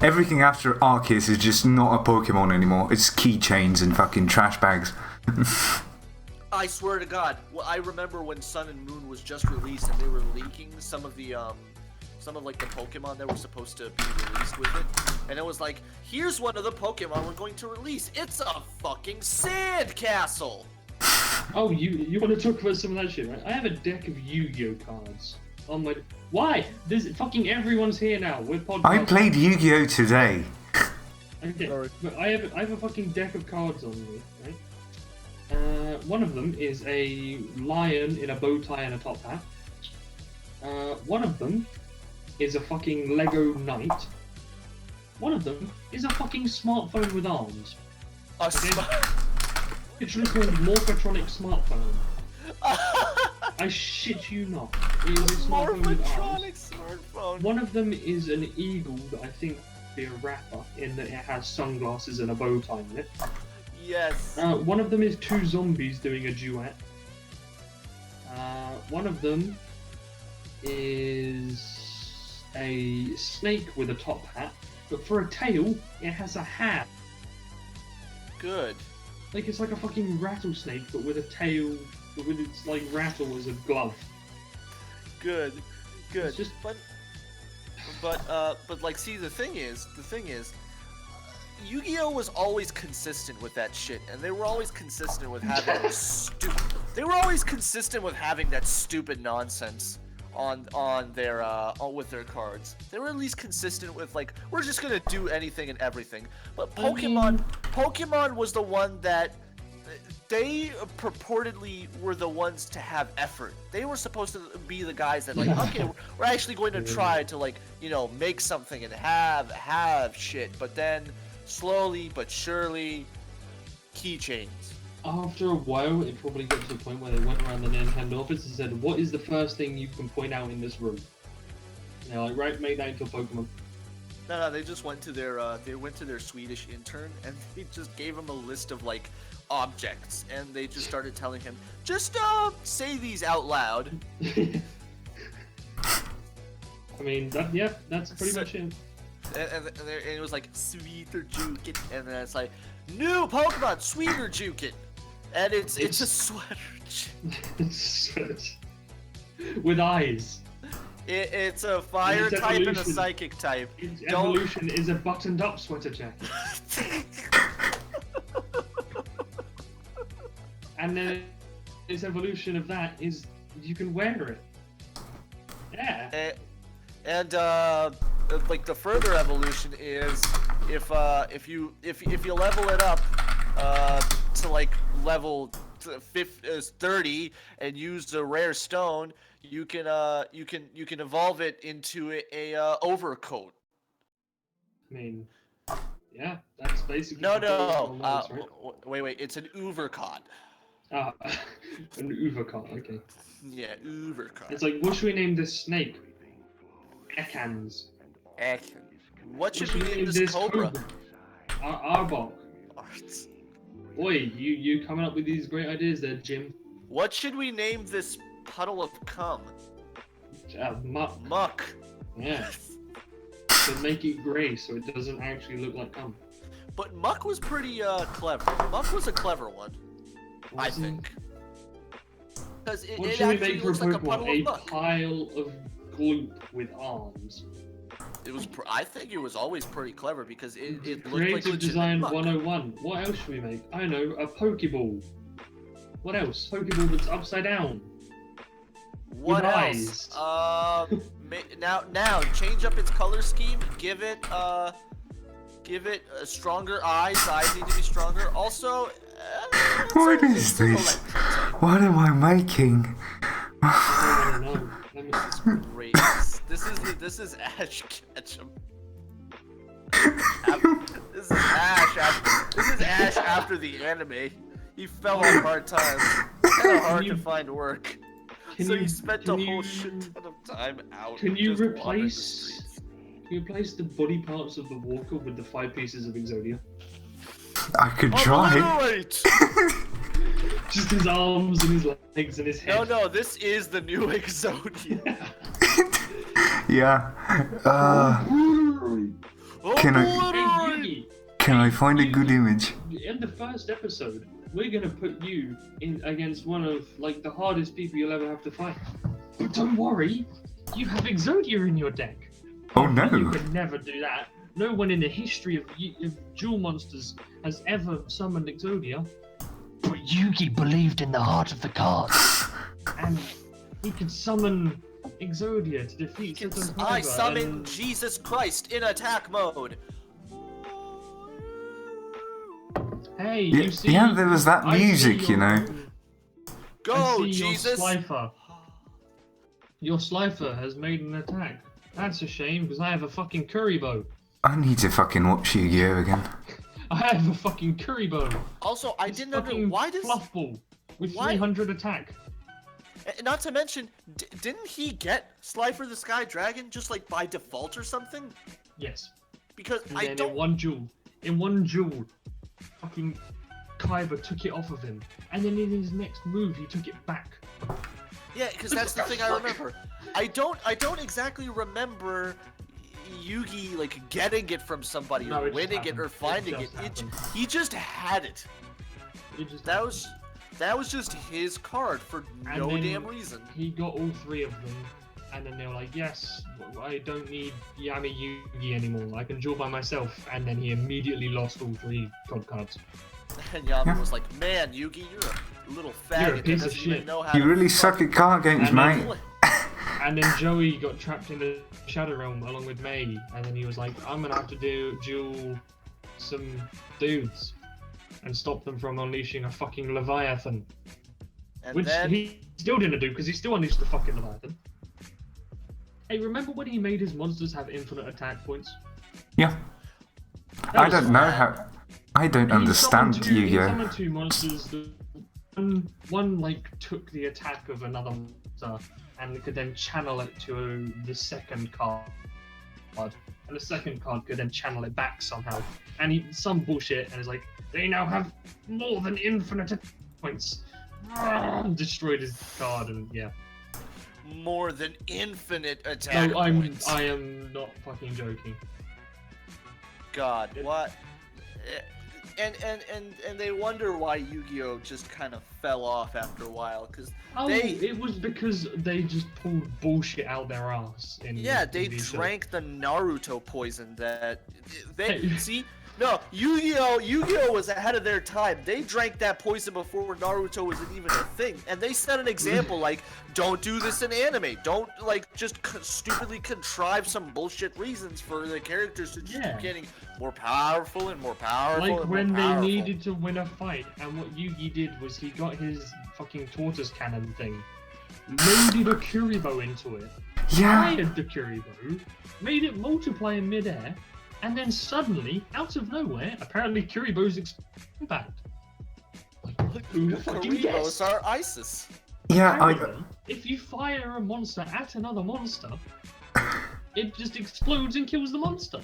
Everything after Arceus is just not a Pokemon anymore. It's keychains and fucking trash bags. I swear to God, well, I remember when Sun and Moon was just released and they were leaking some of the like the Pokemon that were supposed to be released with it, and it was like, here's one of the Pokemon we're going to release. It's a fucking sand castle. Oh, you want to talk about some of that shit, right? I have a deck of Yu-Gi-Oh cards on my. Why? There's fucking everyone's here now. We're podcasting. I played Yu-Gi-Oh today. Okay, Sorry. but I have a fucking deck of cards on me, right? One of them is a lion in a bow tie and a top hat. One of them is a fucking Lego knight. One of them is a fucking smartphone with arms. A It's literally called Morphatronic smartphone. I shit you not. It is a smartphone with arms. Morphatronic smartphone. One of them is an eagle that I think would be a rapper in that it has sunglasses and a bow tie in it. Yes. One of them is two zombies doing a duet. One of them is a snake with a top hat, but for a tail, it has a hat. Good. Like it's like a fucking rattlesnake, but with a tail, but with its like rattle as a glove. Good. Good. It's just- But like, see, the thing is, Yu-Gi-Oh was always consistent with that shit, and they were always consistent with having They were always consistent with having that stupid nonsense on their with their cards. They were at least consistent with like, we're just gonna do anything and everything. But Pokemon was the one that they purportedly were the ones to have effort. They were supposed to be the guys that like, okay, we're actually going to try to like, you know, make something and have shit. But then slowly but surely, keychains. After a while, it probably got to the point where they went around the Nintendo office and said, "What is the first thing you can point out in this room?" And they're like, "Right, make that into a Pokemon." No, they just went to their Swedish intern and they just gave him a list of like objects and they just started telling him, just say these out loud. I mean, that's pretty So- much it. And it was like Sweeter Jukin, and then it's like new Pokemon Sweeter Jukin, and it's a sweater. With eyes. It's a fire Its type and a evolution- psychic type. Its Don't- evolution is a buttoned-up sweater jacket. And then its evolution of that is you can wear it. Yeah. And like the further evolution is if you level it up to like level 30 and use the rare stone, you can evolve it into a overcoat. I mean, yeah, that's basically. No, what it is, right? wait, it's an Uvercot. Ah, an Uvercot, okay. Yeah, Uvercot. It's like, what should we name this snake? Ekans. What should we name this cobra? Arbok. Oi, you coming up with these great ideas there, Jim. What should we name this puddle of cum? Muck. Muck. Yeah. To make it grey so it doesn't actually look like cum. But Muck was pretty clever. Muck was a clever one, I Wasn't- think. Because What it should we actually make for a looks like a Pokemon? puddle A of muck. pile of gloop with arms. It was. I think it was always pretty clever because it looked like Creative legitimate Design muck. 101. What else should we make? I know, a Pokeball. What else? Pokeball that's upside down. What with else? eyes. Now change up its color scheme. Give it stronger eyes. The eyes need to be stronger. Also, What it's is a this? electric What am I making? I don't know. Let me type. Great. This is Ash Ketchum. This is Ash after the anime. He fell on hard times. Kind of hard to find work. So he spent a whole shit ton of time out. Can you just wandering the replace? streets. Can you replace the body parts of the Walker with the 5 pieces of Exodia? I could try. Obliterate! Just his arms and his legs and his head. No, this is the new Exodia. Yeah. Can I- Obliterate! Can I find a good image? In the first episode, we're gonna put you in against one of like the hardest people you'll ever have to fight. But don't worry, you have Exodia in your deck. Oh You no. could never do that. No one in the history of Duel Monsters has ever summoned Exodia. But Yugi believed in the heart of the cards. And he could summon Exodia to defeat Satan I Kaiba, summon and- Jesus Christ in attack mode. Hey, Yeah, you see, yeah, there was that I see music, you know. Go, I see Jesus! Your Slifer. Your Slifer has made an attack. That's a shame, because I have a fucking Kuribo. I need to fucking watch Yu-Gi-Oh again. I have a fucking Kuribo. Also, I This didn't know fucking why does. Fluffball with why- 300 attack. Not to mention, didn't he get Slifer the Sky Dragon just like by default or something? Yes. Because And I then don't. in one duel, fucking Kaiba took it off of him. And then in his next move, he took it back. Yeah, because that's the thing I remember. I don't exactly remember Yugi like getting it from somebody No, or it just winning it happened. or finding It it. just happened. He just had it. It just That was just his card for And no then damn reason. He got all 3 of them, and then they were like, yes, I don't need Yami Yugi anymore. I can duel by myself. And then he immediately lost all 3 code cards. And Yami was like, "Man, Yugi, you're a little faggot that piece of doesn't even shit. know how You to really suck at card games, And then- mate. And then Joey got trapped in the Shadow Realm along with May, and then he was like, I'm gonna have to duel some dudes and stop them from unleashing a fucking Leviathan. And Which then he still didn't do, because he still unleashed the fucking Leviathan. Hey, remember when he made his monsters have infinite attack points? Yeah. That I was don't know fun. how. I don't He understand summoned He Yu-Gi-Oh. summoned 2 monsters. One like took the attack of another monster and could then channel it to the second card. card, and the second card could then channel it back somehow. And some bullshit, and it's like, they now have more than infinite points. Destroyed his card, and yeah. More than infinite attack No, points. I am not fucking joking. God, what? And they wonder why Yu-Gi-Oh just kind of fell off after a while, because Oh, they it was because they just pulled bullshit out their ass. yeah, they TV show. drank the Naruto poison that they Hey. see. No, Yu-Gi-Oh was ahead of their time. They drank that poison before Naruto was even a thing, and they set an example like, don't do this in anime. Don't like just stupidly contrive some bullshit reasons for the characters to just Yeah. keep getting more powerful and more powerful. Like and when more they powerful. needed to win a fight, and what Yugi did was he got his fucking tortoise cannon thing, loaded a Kuribo into it, Yeah. fired the Kuribo, made it multiply in midair, and then suddenly, out of nowhere, apparently Kuribo's impact. Who fucking Karibos guessed? are ISIS. Yeah, Apparently, if you fire a monster at another monster, it just explodes and kills the monster.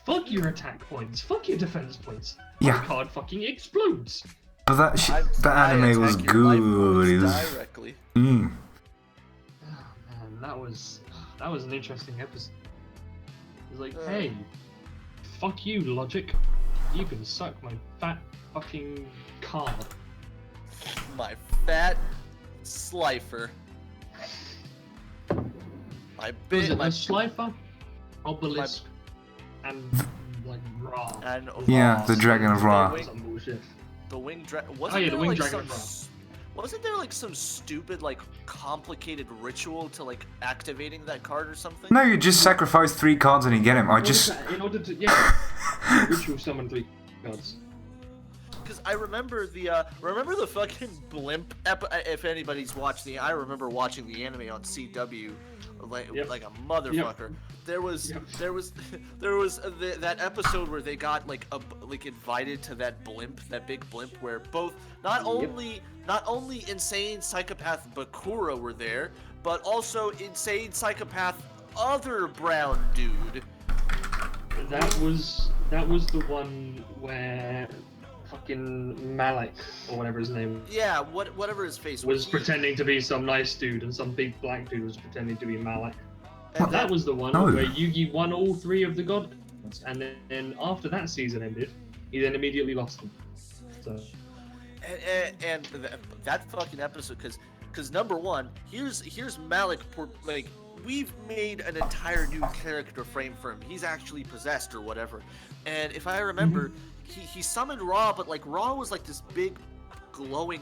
Fuck your attack points. Fuck your defense points. Yeah. My card fucking explodes. but that anime was attack your life good. It force was, directly. mm. Oh, man, that was an interesting episode. It was like, Uh. hey, fuck you, Logic. You can suck my fat fucking card. My fat slifer. My Was big, it my a Slifer, Obelisk, and like Ra? and Yeah, Ra. the Dragon of Ra. Some bullshit. The winged dragon. Oh, yeah, the winged dragon of Ra. Wasn't there like some stupid, like, complicated ritual to like activating that card or something? No, you just sacrifice 3 cards and you get him. I just. In order to, yeah, ritual summon 3 cards. Because I remember the fucking blimp. If anybody's watched I remember watching the anime on CW, like Yep. like a motherfucker. There was that episode where they got like invited to that big blimp, where both not only insane psychopath Bakura were there, but also insane psychopath other brown dude. That was the one where fucking Malik or whatever his name Yeah, whatever his face was He- pretending to be some nice dude, and some big black dude was pretending to be Malik. and That was the one No. where Yugi won all 3 of the god cards, and then after that season ended, he then immediately lost them. So and that fucking episode, because number one, here's Malik, like, we've made an entire new character frame for him. He's actually possessed or whatever, and if I remember, he summoned Ra, but like Ra was like this big glowing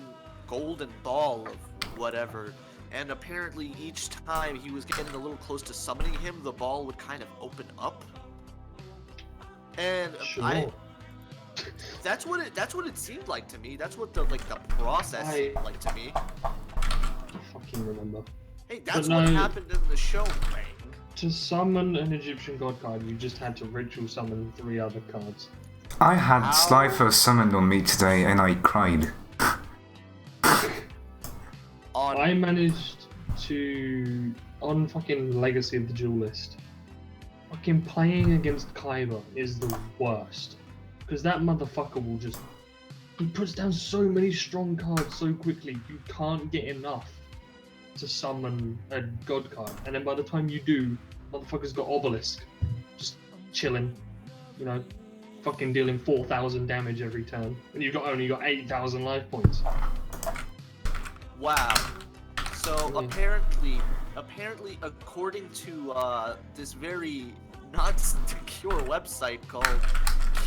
golden ball of whatever, and apparently each time he was getting a little close to summoning him, the ball would kind of open up, and sure. that's what it seemed like to me. That's what the process seemed like to me. I fucking remember. Hey, that's But what no- happened in the show, man. To summon an Egyptian god card, you just had to ritual summon 3 other cards. I had How- Slifer summoned on me today and I cried. On I managed to, on fucking Legacy of the Duelist, fucking playing against Kaiba is the worst. Because that motherfucker will just, he puts down so many strong cards so quickly, you can't get enough to summon a god card. And then by the time you do, motherfucker's got Obelisk, just chilling, you know, fucking dealing 4,000 damage every turn. And you've only got 8,000 life points. wow. So Mm. apparently, according to this very not secure website called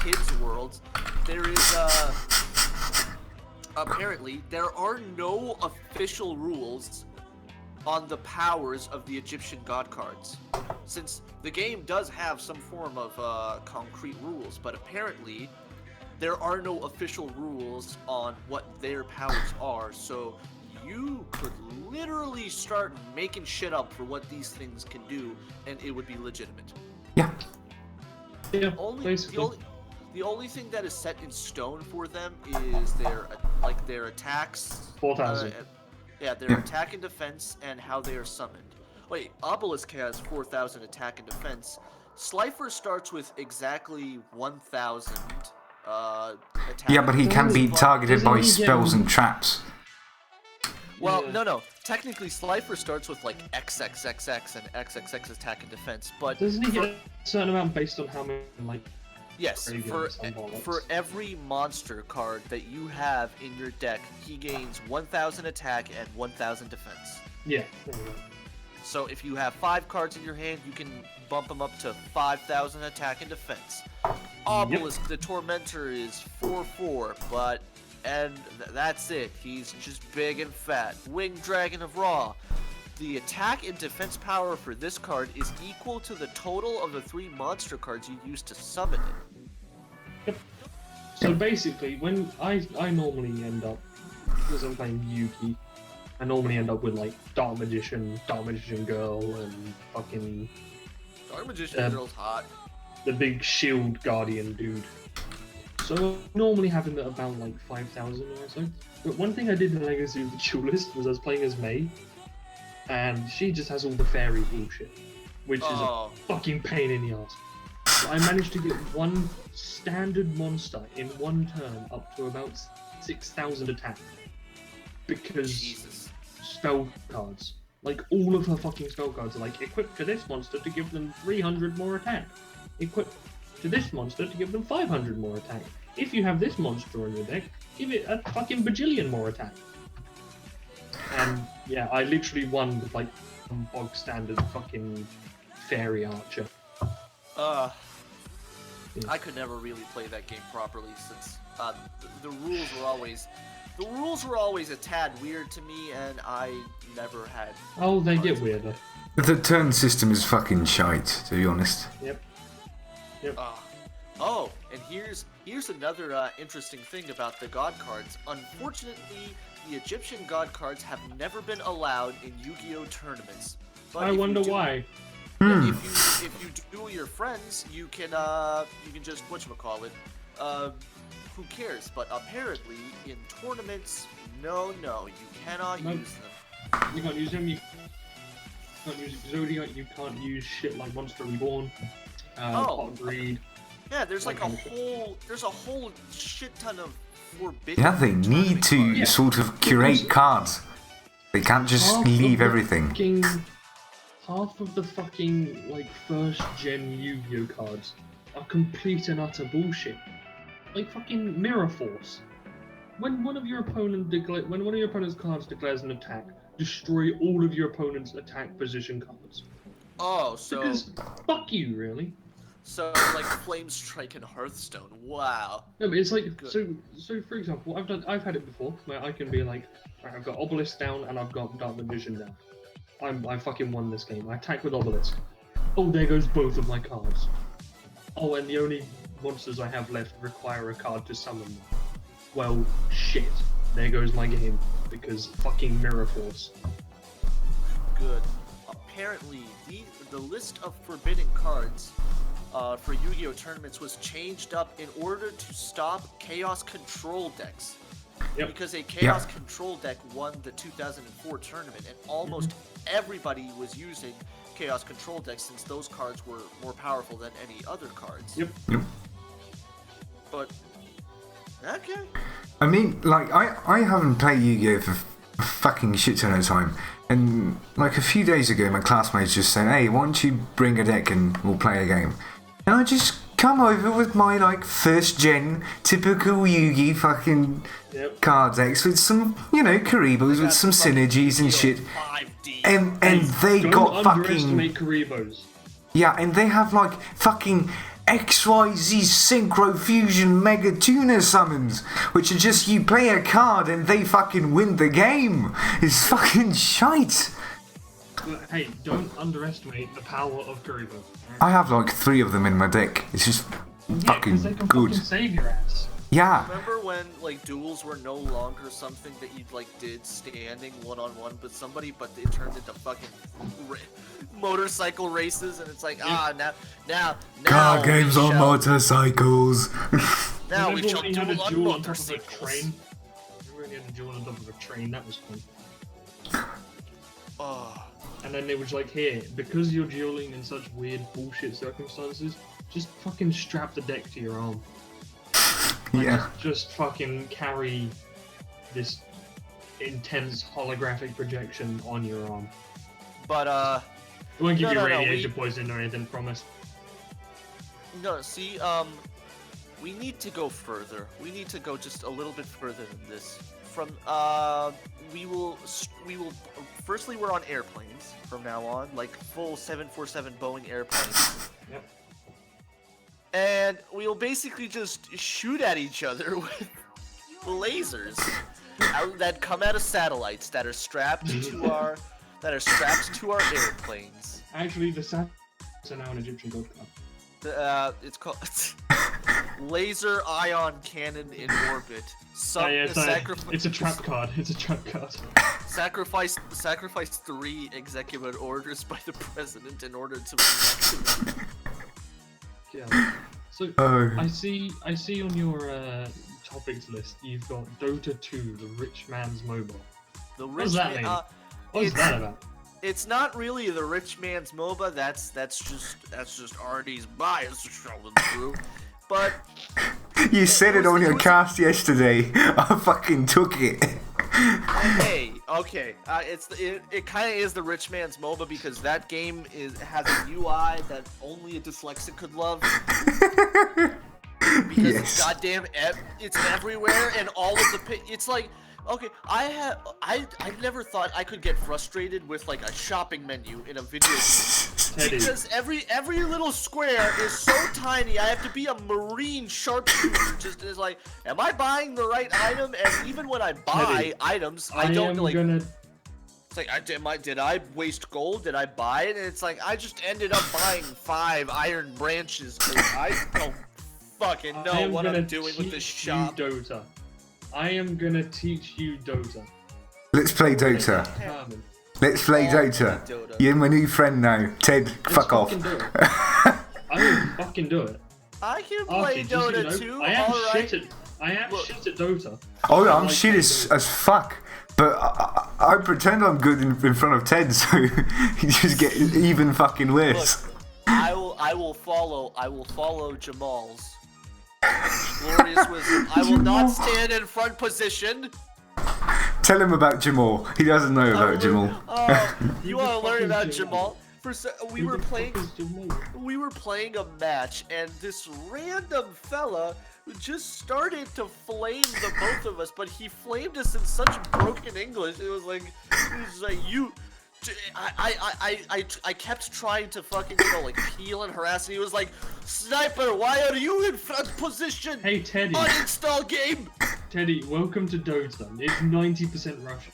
Kids World, there is apparently there are no official rules on the powers of the Egyptian god cards. Since the game does have some form of concrete rules, but apparently there are no official rules on what their powers are, so you could literally start making shit up for what these things can do, and it would be legitimate. Yeah. Yeah, Only basically. the only thing that is set in stone for them is their attacks. 4,000. Yeah, their Yeah. attack and defense, and how they are summoned. Wait, Obelisk has 4,000 attack and defense. Slifer starts with exactly 1,000 attack. Yeah, but he can be targeted by Doesn't he get- spells and traps. Well, Yeah. no. Technically, Slifer starts with like XXXX and XXX attack and defense, but Doesn't he get a certain amount based on how many like? yes, Graveyard and bollocks. for every monster card that you have in your deck, he gains 1,000 attack and 1,000 defense. Yeah. There we go. So if you have 5 cards in your hand, you can bump him up to 5,000 attack and defense. Obelisk, the Tormentor, is 4/4, but that's it. He's just big and fat. Winged Dragon of Ra. The attack and defense power for this card is equal to the total of the 3 monster cards you used to summon it. So basically, when I normally end up, because I'm playing Yugi, I normally end up with like Dark Magician Girl, and fucking Dark Magician Girl's hot. the big Shield Guardian dude. So normally having that about like 5,000 or so. But one thing I did in Legacy of the Duelist was I was playing as Mei, and she just has all the fairy bullshit, which is a fucking pain in the ass. But I managed to get one standard monster in one turn up to about 6,000 attack. Because Jesus. spell cards. Like, all of her fucking spell cards are like, equipped to this monster to give them 300 more attack. Equipped to this monster to give them 500 more attack. If you have this monster on your deck, give it a fucking bajillion more attack. And, yeah, I literally won with, like, some bog standard fucking fairy archer. I could never really play that game properly since the rules were always a tad weird to me, and I never had. Oh, they get cards. weirder. The turn system is fucking shite, to be honest. Yep. Oh, and here's another interesting thing about the god cards. Unfortunately, the Egyptian god cards have never been allowed in Yu-Gi-Oh tournaments. But I if you wonder do- why. If you duel your friends, you can just whatchamacallit, who cares? But apparently in tournaments, no, you cannot Nope. use them. You can't use them, you can't use Zodiac, you can't use shit like Monster Reborn, Pot of Greed. Yeah, there's like a Okay. whole shit ton of forbidden. Yeah, they need tournament to cards. Yeah. sort of curate cards. They can't just Half leave of the everything. Half of the fucking like first gen Yu-Gi-Oh cards are complete and utter bullshit. Like fucking Mirror Force. When one of your opponent's cards declares an attack, destroy all of your opponent's attack position cards. Oh, so Because fuck you, really. like Flame Strike and Hearthstone. Wow. No, but it's like Good. so. For example, I've had it before where I can be like, right, I've got Obelisk down and I've got Dark Magician down. I fucking won this game. I attack with Obelisk. Oh, there goes both of my cards. Oh, and the only monsters I have left require a card to summon them. Well, shit. There goes my game because fucking Mirror Force. Good. Apparently, the list of forbidden cards for Yu-Gi-Oh tournaments was changed up in order to stop Chaos Control decks. Yep. Because a Chaos Control deck won the 2004 tournament, and almost everybody was using Chaos Control decks since those cards were more powerful than any other cards. Yep. But okay. I mean, like, I haven't played Yu-Gi-Oh for a fucking shit ton of time. And, like, a few days ago, my classmates just said, hey, why don't you bring a deck and we'll play a game? And I just come over with my, like, first gen, typical Yu-Gi fucking card decks with some, Karibos with some synergies and shit. 5D. And they Don't got fucking... underestimate Karibos. Yeah, and they have, like, fucking XYZ Synchro Fusion Mega Tuner summons, which are just you play a card and they fucking win the game. It's fucking shite. But hey, don't underestimate the power of Karibo. I have like 3 of them in my deck. It's just fucking they can good. fucking save your ass. Yeah. Remember when like duels were no longer something that you like did standing one-on-one with somebody, but it turned into fucking motorcycle races, and it's like now Card games we on shall- motorcycles. Now we Remember shall when you had a duel on duel on top of a motorcycles. train? Remember when you had a duel on top of a train? That was fun. Oh, and then it was like, here, because you're dueling in such weird bullshit circumstances, just fucking strap the deck to your arm. Like, Yeah. just fucking carry this intense holographic projection on your arm. But It won't give No, you no, no, radiation poison or anything, promise. no, see, we need to go further. We need to go just a little bit further than this. From we will. Firstly, we're on airplanes from now on, like full 747 Boeing airplanes. Yep. And we'll basically just shoot at each other with lasers that come out of satellites that are strapped to our airplanes. Actually, the Saturns are now an Egyptian god card. It's called laser ion cannon in orbit. It's a trap card. It's a trap card. Sacrifice 3 executive orders by the president in order to protect him. Yeah. So Oh. I see on your topics list you've got Dota 2, the rich man's MOBA. The What rich does that man, mean? What is that about? It's not really the rich man's MOBA. That's just RD's bias showing through. But You said it on your it was- cast yesterday. I fucking took it. okay. It kind of is the rich man's MOBA because that game has a UI that only a dyslexic could love. Because Yes. it's goddamn it's everywhere and all of the it's like okay, I never thought I could get frustrated with like a shopping menu in a video game. Teddy. Because every little square is so tiny, I have to be a marine sharpshooter. Just is like, am I buying the right item? And even when I buy Teddy, items, I I don't am like. gonna. It's like, did I waste gold? Did I buy it? And it's like I just ended up buying 5 iron branches. 'Cause I don't fucking I know am what gonna I'm doing with this teach shop. You Dota. I am gonna teach you Dota. Let's play Dota. Determined. Let's play Oh, Dota. Dota. You're my new friend now. Ted, Let's fuck off. fucking do it. I will fucking do it. I can play Archie, just so you Dota know, too. I am Alright. shit at Dota. Oh, I I'm like shit playing as Dota. fuck. But I pretend I'm good in front of Ted, so you just get even fucking worse. I will follow Jamal's glorious wisdom. I will not stand in front position. Tell him about Jamal. He doesn't know about Jamal. You want to learn fucking about Jamal? Jamal? We Who were the fuck playing. is Jamal? We were playing a match, and this random fella just started to flame the both of us, but he flamed us in such broken English. It was like, you. I kept trying to fucking like peel and harass, and he was like, "Sniper, why are you in front position? Hey Teddy, Uninstall game." Teddy, welcome to Dota. It's 90% Russian.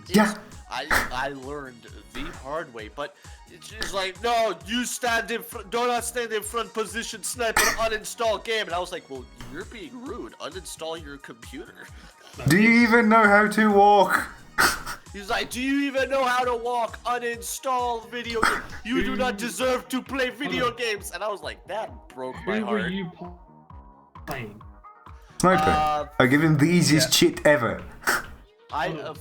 Yeah. I learned the hard way, but it's just like, no, you stand in front, do not stand in front position, sniper, uninstall game. And I was like, well, you're being rude. Uninstall your computer. Do you even know how to walk? He's like, do you even know how to walk? Uninstall video game. You do not deserve to play video games. And I was like, that broke my Who were heart. you playing? Sniper. I give him the easiest shit ever.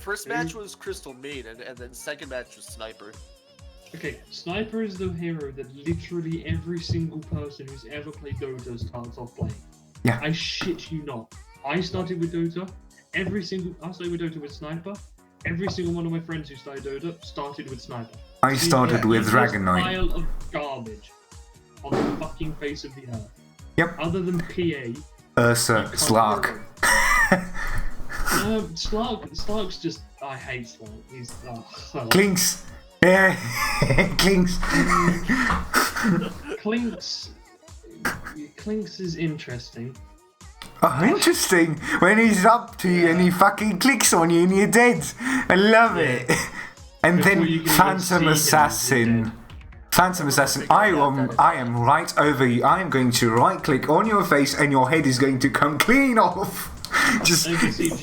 First match was Crystal Maiden, and then second match was Sniper. Okay, Sniper is the hero that literally every single person who's ever played Dota starts off playing. Yeah. I shit you not. I started with Dota. I started with Dota with Sniper. Every single one of my friends who started Dota started with Sniper. I started with He's Dragon a Knight. pile of garbage on the fucking face of the earth. Yep. Other than PA. Ursa, Slark. Slark's just. I hate Slark. He's. Clinks. Yeah. Clinks. Clinks is interesting. Oh, interesting. When he's up to you and he fucking clicks on you and you're dead. I love it. And Before you then can even see Phantom him, Assassin. he's dead. Phantom Assassin, I am right over you. I am going to right click on your face and your head is going to come clean off. Just Okay, see, do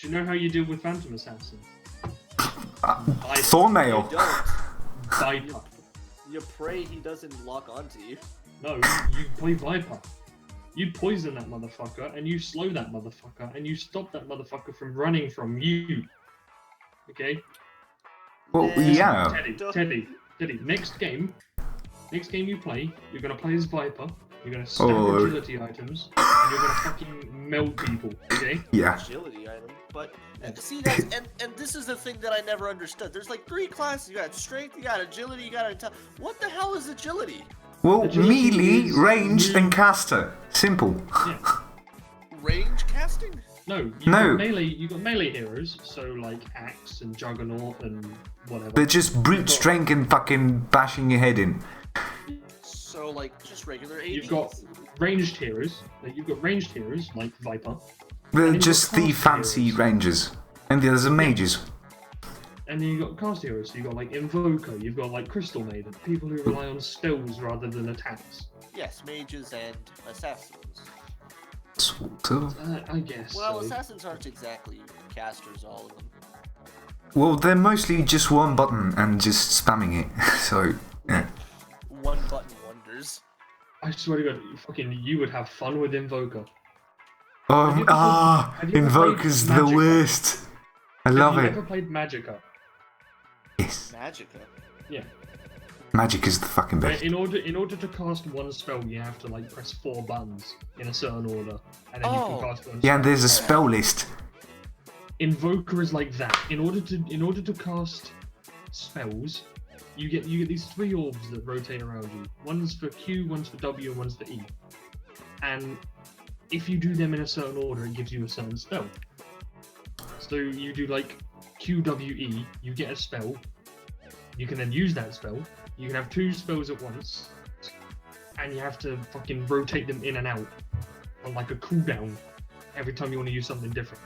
you know how you deal with Phantom Assassin? thornmail. Don't. Viper. You pray he doesn't lock onto you. No, you play Viper. You poison that motherfucker, and you slow that motherfucker, and you stop that motherfucker from running from you. Okay? Well, yeah. Teddy. Next game you play, you're gonna play as Viper. You're gonna stack agility items, and you're gonna fucking melt people. Okay? Yeah. Agility item, but see that's and this is the thing that I never understood. There's like 3 classes. You got strength, you got agility, you got what the hell is agility? Well, Agility melee, is ranged, new- and caster. Simple. Yeah. Range casting? No. No. You got melee heroes, so like Axe and Juggernaut and whatever. They're just brute strength and fucking bashing your head in. So like just regular AD. You've got ranged heroes. Like Viper, They're And you've just got the cast fancy heroes. rangers. And the others are mages. and then you got cast heroes. So you got like Invoker. You've got like Crystal Maiden. People who rely on spells rather than attacks. Yes, mages and assassins. Sort of. I guess. Well, so. assassins aren't exactly casters, all of them. Well, they're mostly just one button and just spamming it. So, yeah. One button wonders. I swear to God, you would have fun with Invoker. Oh, Have you ever Invoker's played the Magicka? worst. I love Have it. you ever played Magicka? Yes. Magicka. Yeah. Magic is the fucking Where best. in order to cast one spell, you have to like press 4 buttons in a certain order, and then you Oh. can cast one. Yeah, and spell. there's a spell list. Invoker is like that. In order to cast spells, you get these 3 orbs that rotate around you. One's for Q, one's for W, and one's for E. And if you do them in a certain order, it gives you a certain spell. So you do like QWE, you get a spell. You can then use that spell. You can have 2 spells at once, and you have to fucking rotate them in and out on like a cooldown every time you want to use something different.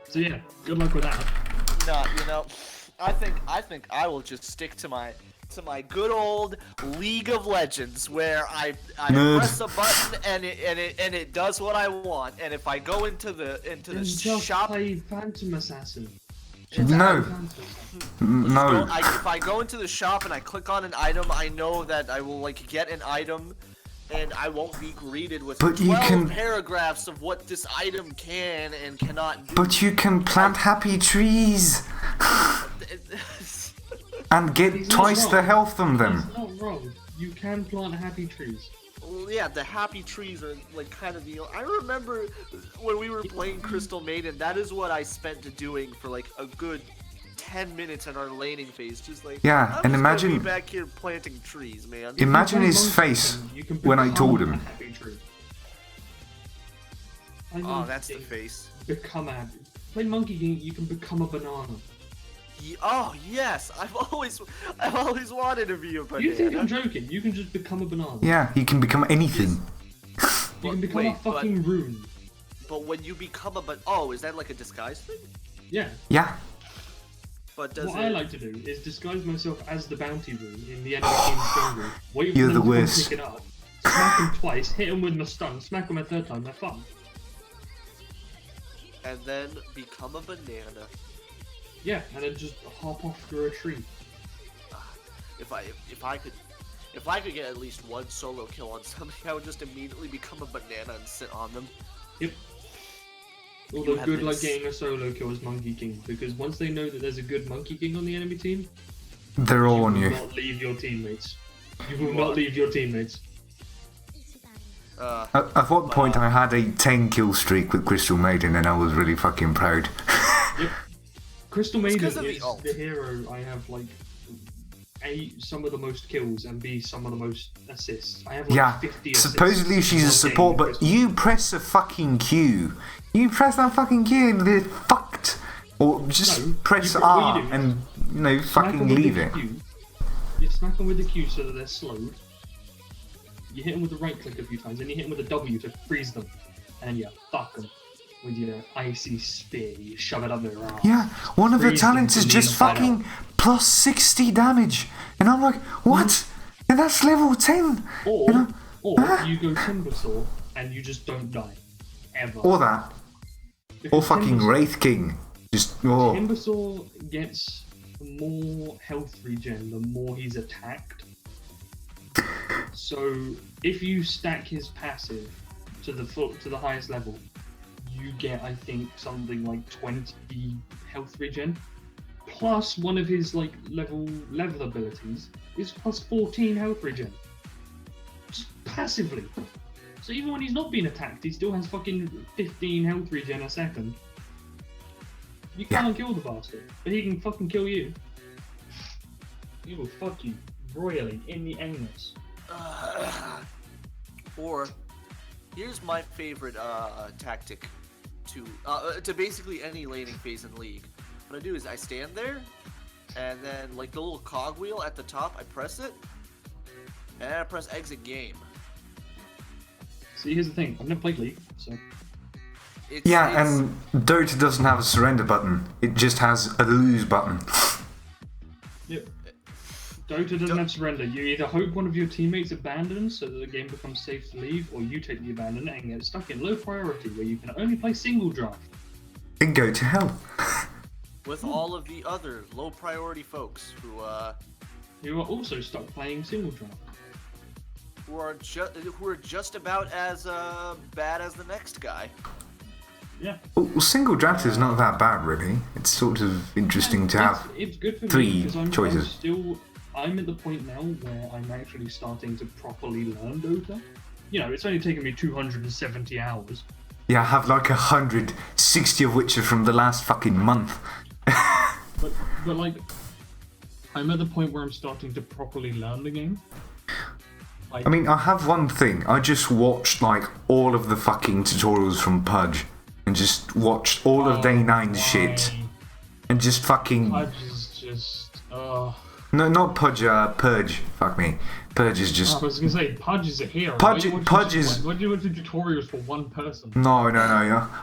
So yeah, good luck with that. No, you know, I think I will just stick to my good old League of Legends where I Nerd. press a button and it does what I want. And if I go into the Then just shop, play Phantom Assassin. No. Phantom Assassin. No. if I go into the shop and I click on an item, I know that I will like get an item, and I won't be greeted with But you 12 can- paragraphs of what this item can and cannot do. But you can plant happy trees and get He's not twice the wrong. health from them. That's not wrong. You can plant happy trees. Well, yeah, the happy trees are like kind of the. I remember when we were playing Crystal Maiden. That is what I spent doing for like a good 10 minutes in our laning phase. Just like Yeah, I'm and just gonna imagine- be back here planting trees, man. Imagine You his can face monkey king, you can when I become told a him. happy tree. Oh, Play Monkey that's the King, face. Become a happy. Play Monkey King, you can become a banana. Oh yes, I've always wanted to be a banana. You think I'm joking? You can just become a banana. Yeah, he can become anything. You can become a Wait, but- fucking rune. But when you become is that like a disguise thing? Yeah. Yeah. But does What it? I like to do is disguise myself as the bounty rune in the enemy team's jungle. Wait for You're them the to come worst. pick it up. Smack them twice, hit them with my stun, smack them a 3rd time, they're fun. And then become a banana. Yeah, and then just hop off through a tree. If I could get at least one solo kill on somebody, I would just immediately become a banana and sit on them. Yep. Although have good been luck s- getting a solo kill as Monkey King, because once they know that there's a good Monkey King on the enemy team, They're all on will you. not leave your teammates. You will not leave your teammates. At what point I had a 10 kill streak with Crystal Maiden and I was really fucking proud. Yep. Crystal Maiden 'cause of the is ult. the hero I have like A, some of the most kills, and B, some of the most assists. I have like Yeah, 50 assists. supposedly she's in a one support, game but with Crystal. you press a fucking Q. You press that fucking Q and they're fucked. Or just No, press what you R do is and, Smack fucking them with leave the it. Q. You smack them with the Q so that they're slowed. You hit them with the right click a few times, then you hit them with the W to freeze them. And then you fuck them with your icy spear. You shove it up their arm. Yeah, one of the Freeze them talents is to leave just them flat fucking plus 60 damage. And I'm like, what? And that's level 10. Or, You know? or you go Timbersaw and you just don't die. Ever. Or that. Because Or fucking Timbersaw- Wraith King. Just, oh. Timbersaw gets more health regen the more he's attacked. So if you stack his passive to the highest level, you get I think something like 20 health regen. Plus, one of his like level abilities is plus 14 health regen. Just passively. So even when he's not being attacked, he still has fucking 15 health regen a second. You can't kill the bastard, but he can fucking kill you. He will fuck you royally in the anus. Or, here's my favorite tactic to basically any laning phase in League. What I do is I stand there, and then like the little cogwheel at the top, I press it, and then I press exit game. See, here's the thing. I've never played League, so... And Dota doesn't have a surrender button. It just has a lose button. Yep. Dota doesn't have surrender. You either hope one of your teammates abandons so that the game becomes safe to leave, or you take the abandon and get stuck in low priority where you can only play single draft. Then go to hell. With all of the other low priority folks who are also stuck playing single draft. who are just about as bad as the next guy. Yeah. Well, single draft is not that bad, really. It's sort of interesting to have it's good for three me because choices. I'm at the point now where I'm actually starting to properly learn Dota. You know, it's only taken me 270 hours. Yeah, I have like 160 of which are from the last fucking month. But like, I'm at the point where I'm starting to properly learn the game. Like, I mean, I have one thing. I just watched like all of the fucking tutorials from Pudge. And just watched all of Day 9's shit. And just fucking... Pudge is just... No, not Pudge, Purge. Fuck me. Purge is just... I was gonna say, Pudge is a hero. Pudge Why is... do you want to do tutorials for one person? No.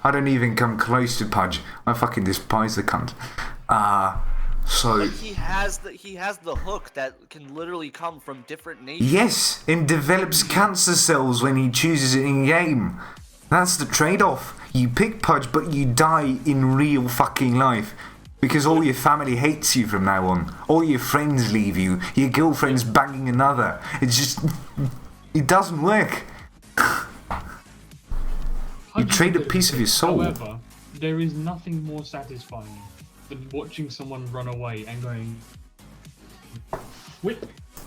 I don't even come close to Pudge. I fucking despise the cunt. So... Like he has the hook that can literally come from different nations. Yes, and develops cancer cells when he chooses it in game. That's the trade-off. You pick Pudge, but you die in real fucking life. Because all your family hates you from now on. All your friends leave you. Your girlfriend's banging another. It's just... It doesn't work. You trade a piece of your soul. However, there is nothing more satisfying than watching someone run away and going... whip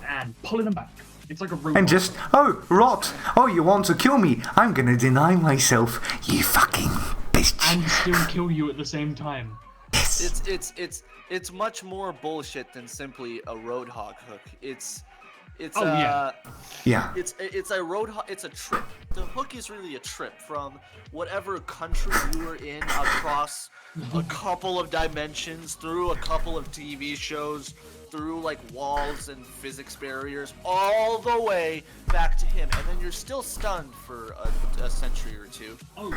and pulling them back. It's like a robot. And just, oh, rot. Oh, you want to kill me? I'm gonna deny myself. You fucking bitch. And still kill you at the same time. Yes. It's much more bullshit than simply a Roadhog hook. It's It's yeah. It's a roadhog. It's a trip. The hook is really a trip from whatever country you were in across a couple of dimensions, through a couple of TV shows, through like walls and physics barriers, all the way back to him, and then you're still stunned for a century or two. Oh,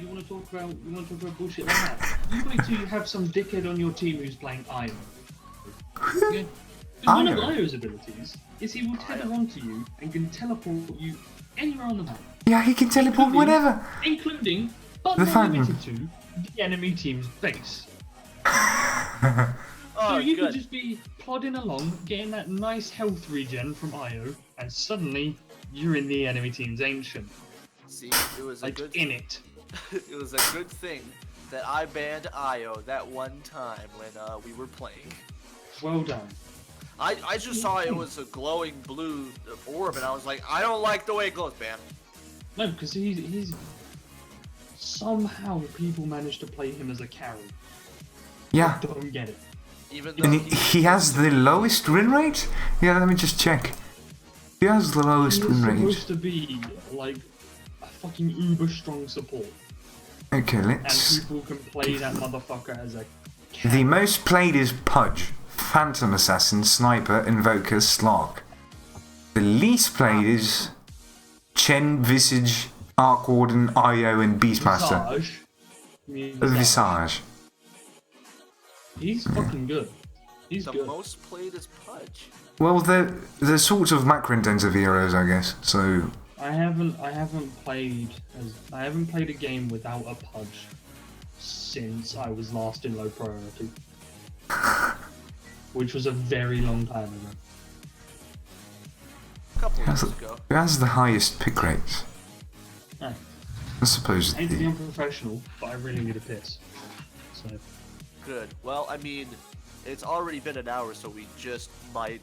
you wanna talk about bullshit like that? You wait till you have some dickhead on your team who's playing Io. Yeah. One of Io's abilities is he will tether onto you and can teleport you anywhere on the map. Yeah, he can teleport whenever. Including, but The not Phantom. limited to, the enemy team's base. Oh, So you good. could just be plodding along, getting that nice health regen from Io, and suddenly you're in the enemy team's ancient. See, it was a Like, good. in it. It was a good thing that I banned Io that one time when we were playing. Well done. I just saw it was a glowing blue orb, and I was like, I don't like the way it glows, bam. No, because he's... Somehow people managed to play him as a carry. Yeah. Don't get it. Even though And he has the lowest win rate? Yeah, let me just check. He has the lowest He's win rate. supposed to be, like, a fucking uber strong support. Okay, And let's... people can play that motherfucker as a The carry. most played is Pudge, Phantom Assassin, Sniper, Invoker, Slog. The least played is Chen, Visage, Arc Warden, Io, and Beastmaster. Visage. I mean, Visage. Visage. He's fucking good. He's the good. most played is Pudge. Well, they're sort of macro-intensive heroes, I guess. So I haven't played a game without a Pudge since I was last in low priority. Which was a very long time ago. A couple Yes. years ago. who has the highest pick rates? No. I suppose I hate to be the... unprofessional, but I really need a piss. So Good. Well, I mean, it's already been an hour, so we just might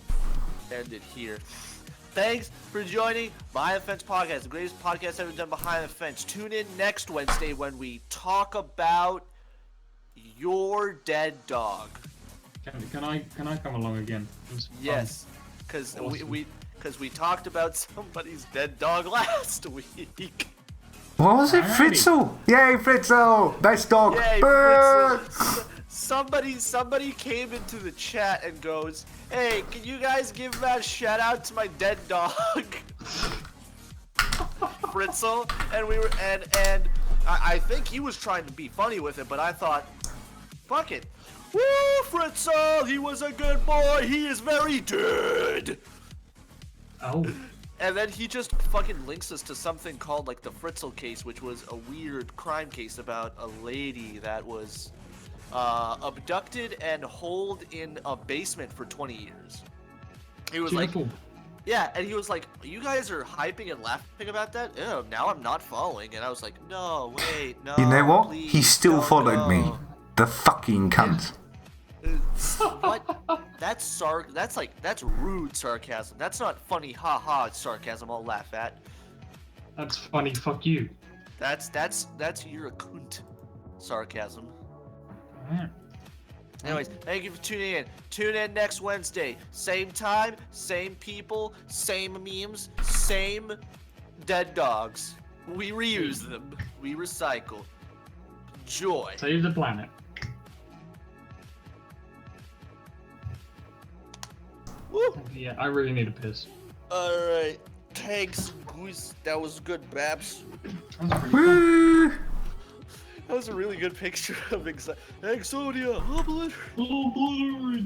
end it here. Thanks for joining Behind the Fence Podcast, the greatest podcast ever done behind the fence. Tune in next Wednesday when we talk about your dead dog. Can I come along again? It was fun. Yes, because Awesome. we talked about somebody's dead dog last week. What was it? Alrighty. Fritzl! Yay, Fritzl! Best dog! Yay, Boo! Fritzl. Somebody came into the chat and goes, "Hey, can you guys give a shout out to my dead dog, Fritzl?" And we were and I think he was trying to be funny with it, but I thought, fuck it, woo, Fritzl, he was a good boy. He is very dead. Oh, And then he just fucking links us to something called like the Fritzl case, which was a weird crime case about a lady that was abducted and holed in a basement for 20 years. He was beautiful. like, yeah, and he was like, you guys are hyping and laughing about that? Ew, now I'm not following. And I was like, no, wait, no. You know what? Please, He still don't followed me. go. The fucking cunt. What? That's rude sarcasm. That's not funny haha sarcasm I'll laugh at. That's funny. Fuck you. That's you're a cunt sarcasm. Alright. Anyways, thank you for tuning in. Tune in next Wednesday. Same time, same people, same memes, same dead dogs. We reuse them. We recycle. Joy. Save the planet. Woo! Yeah, I really need a piss. Alright. Thanks, boys. That was good, Babs. That was pretty fun. Woo! That was a really good picture of Exodia. Oh, boy.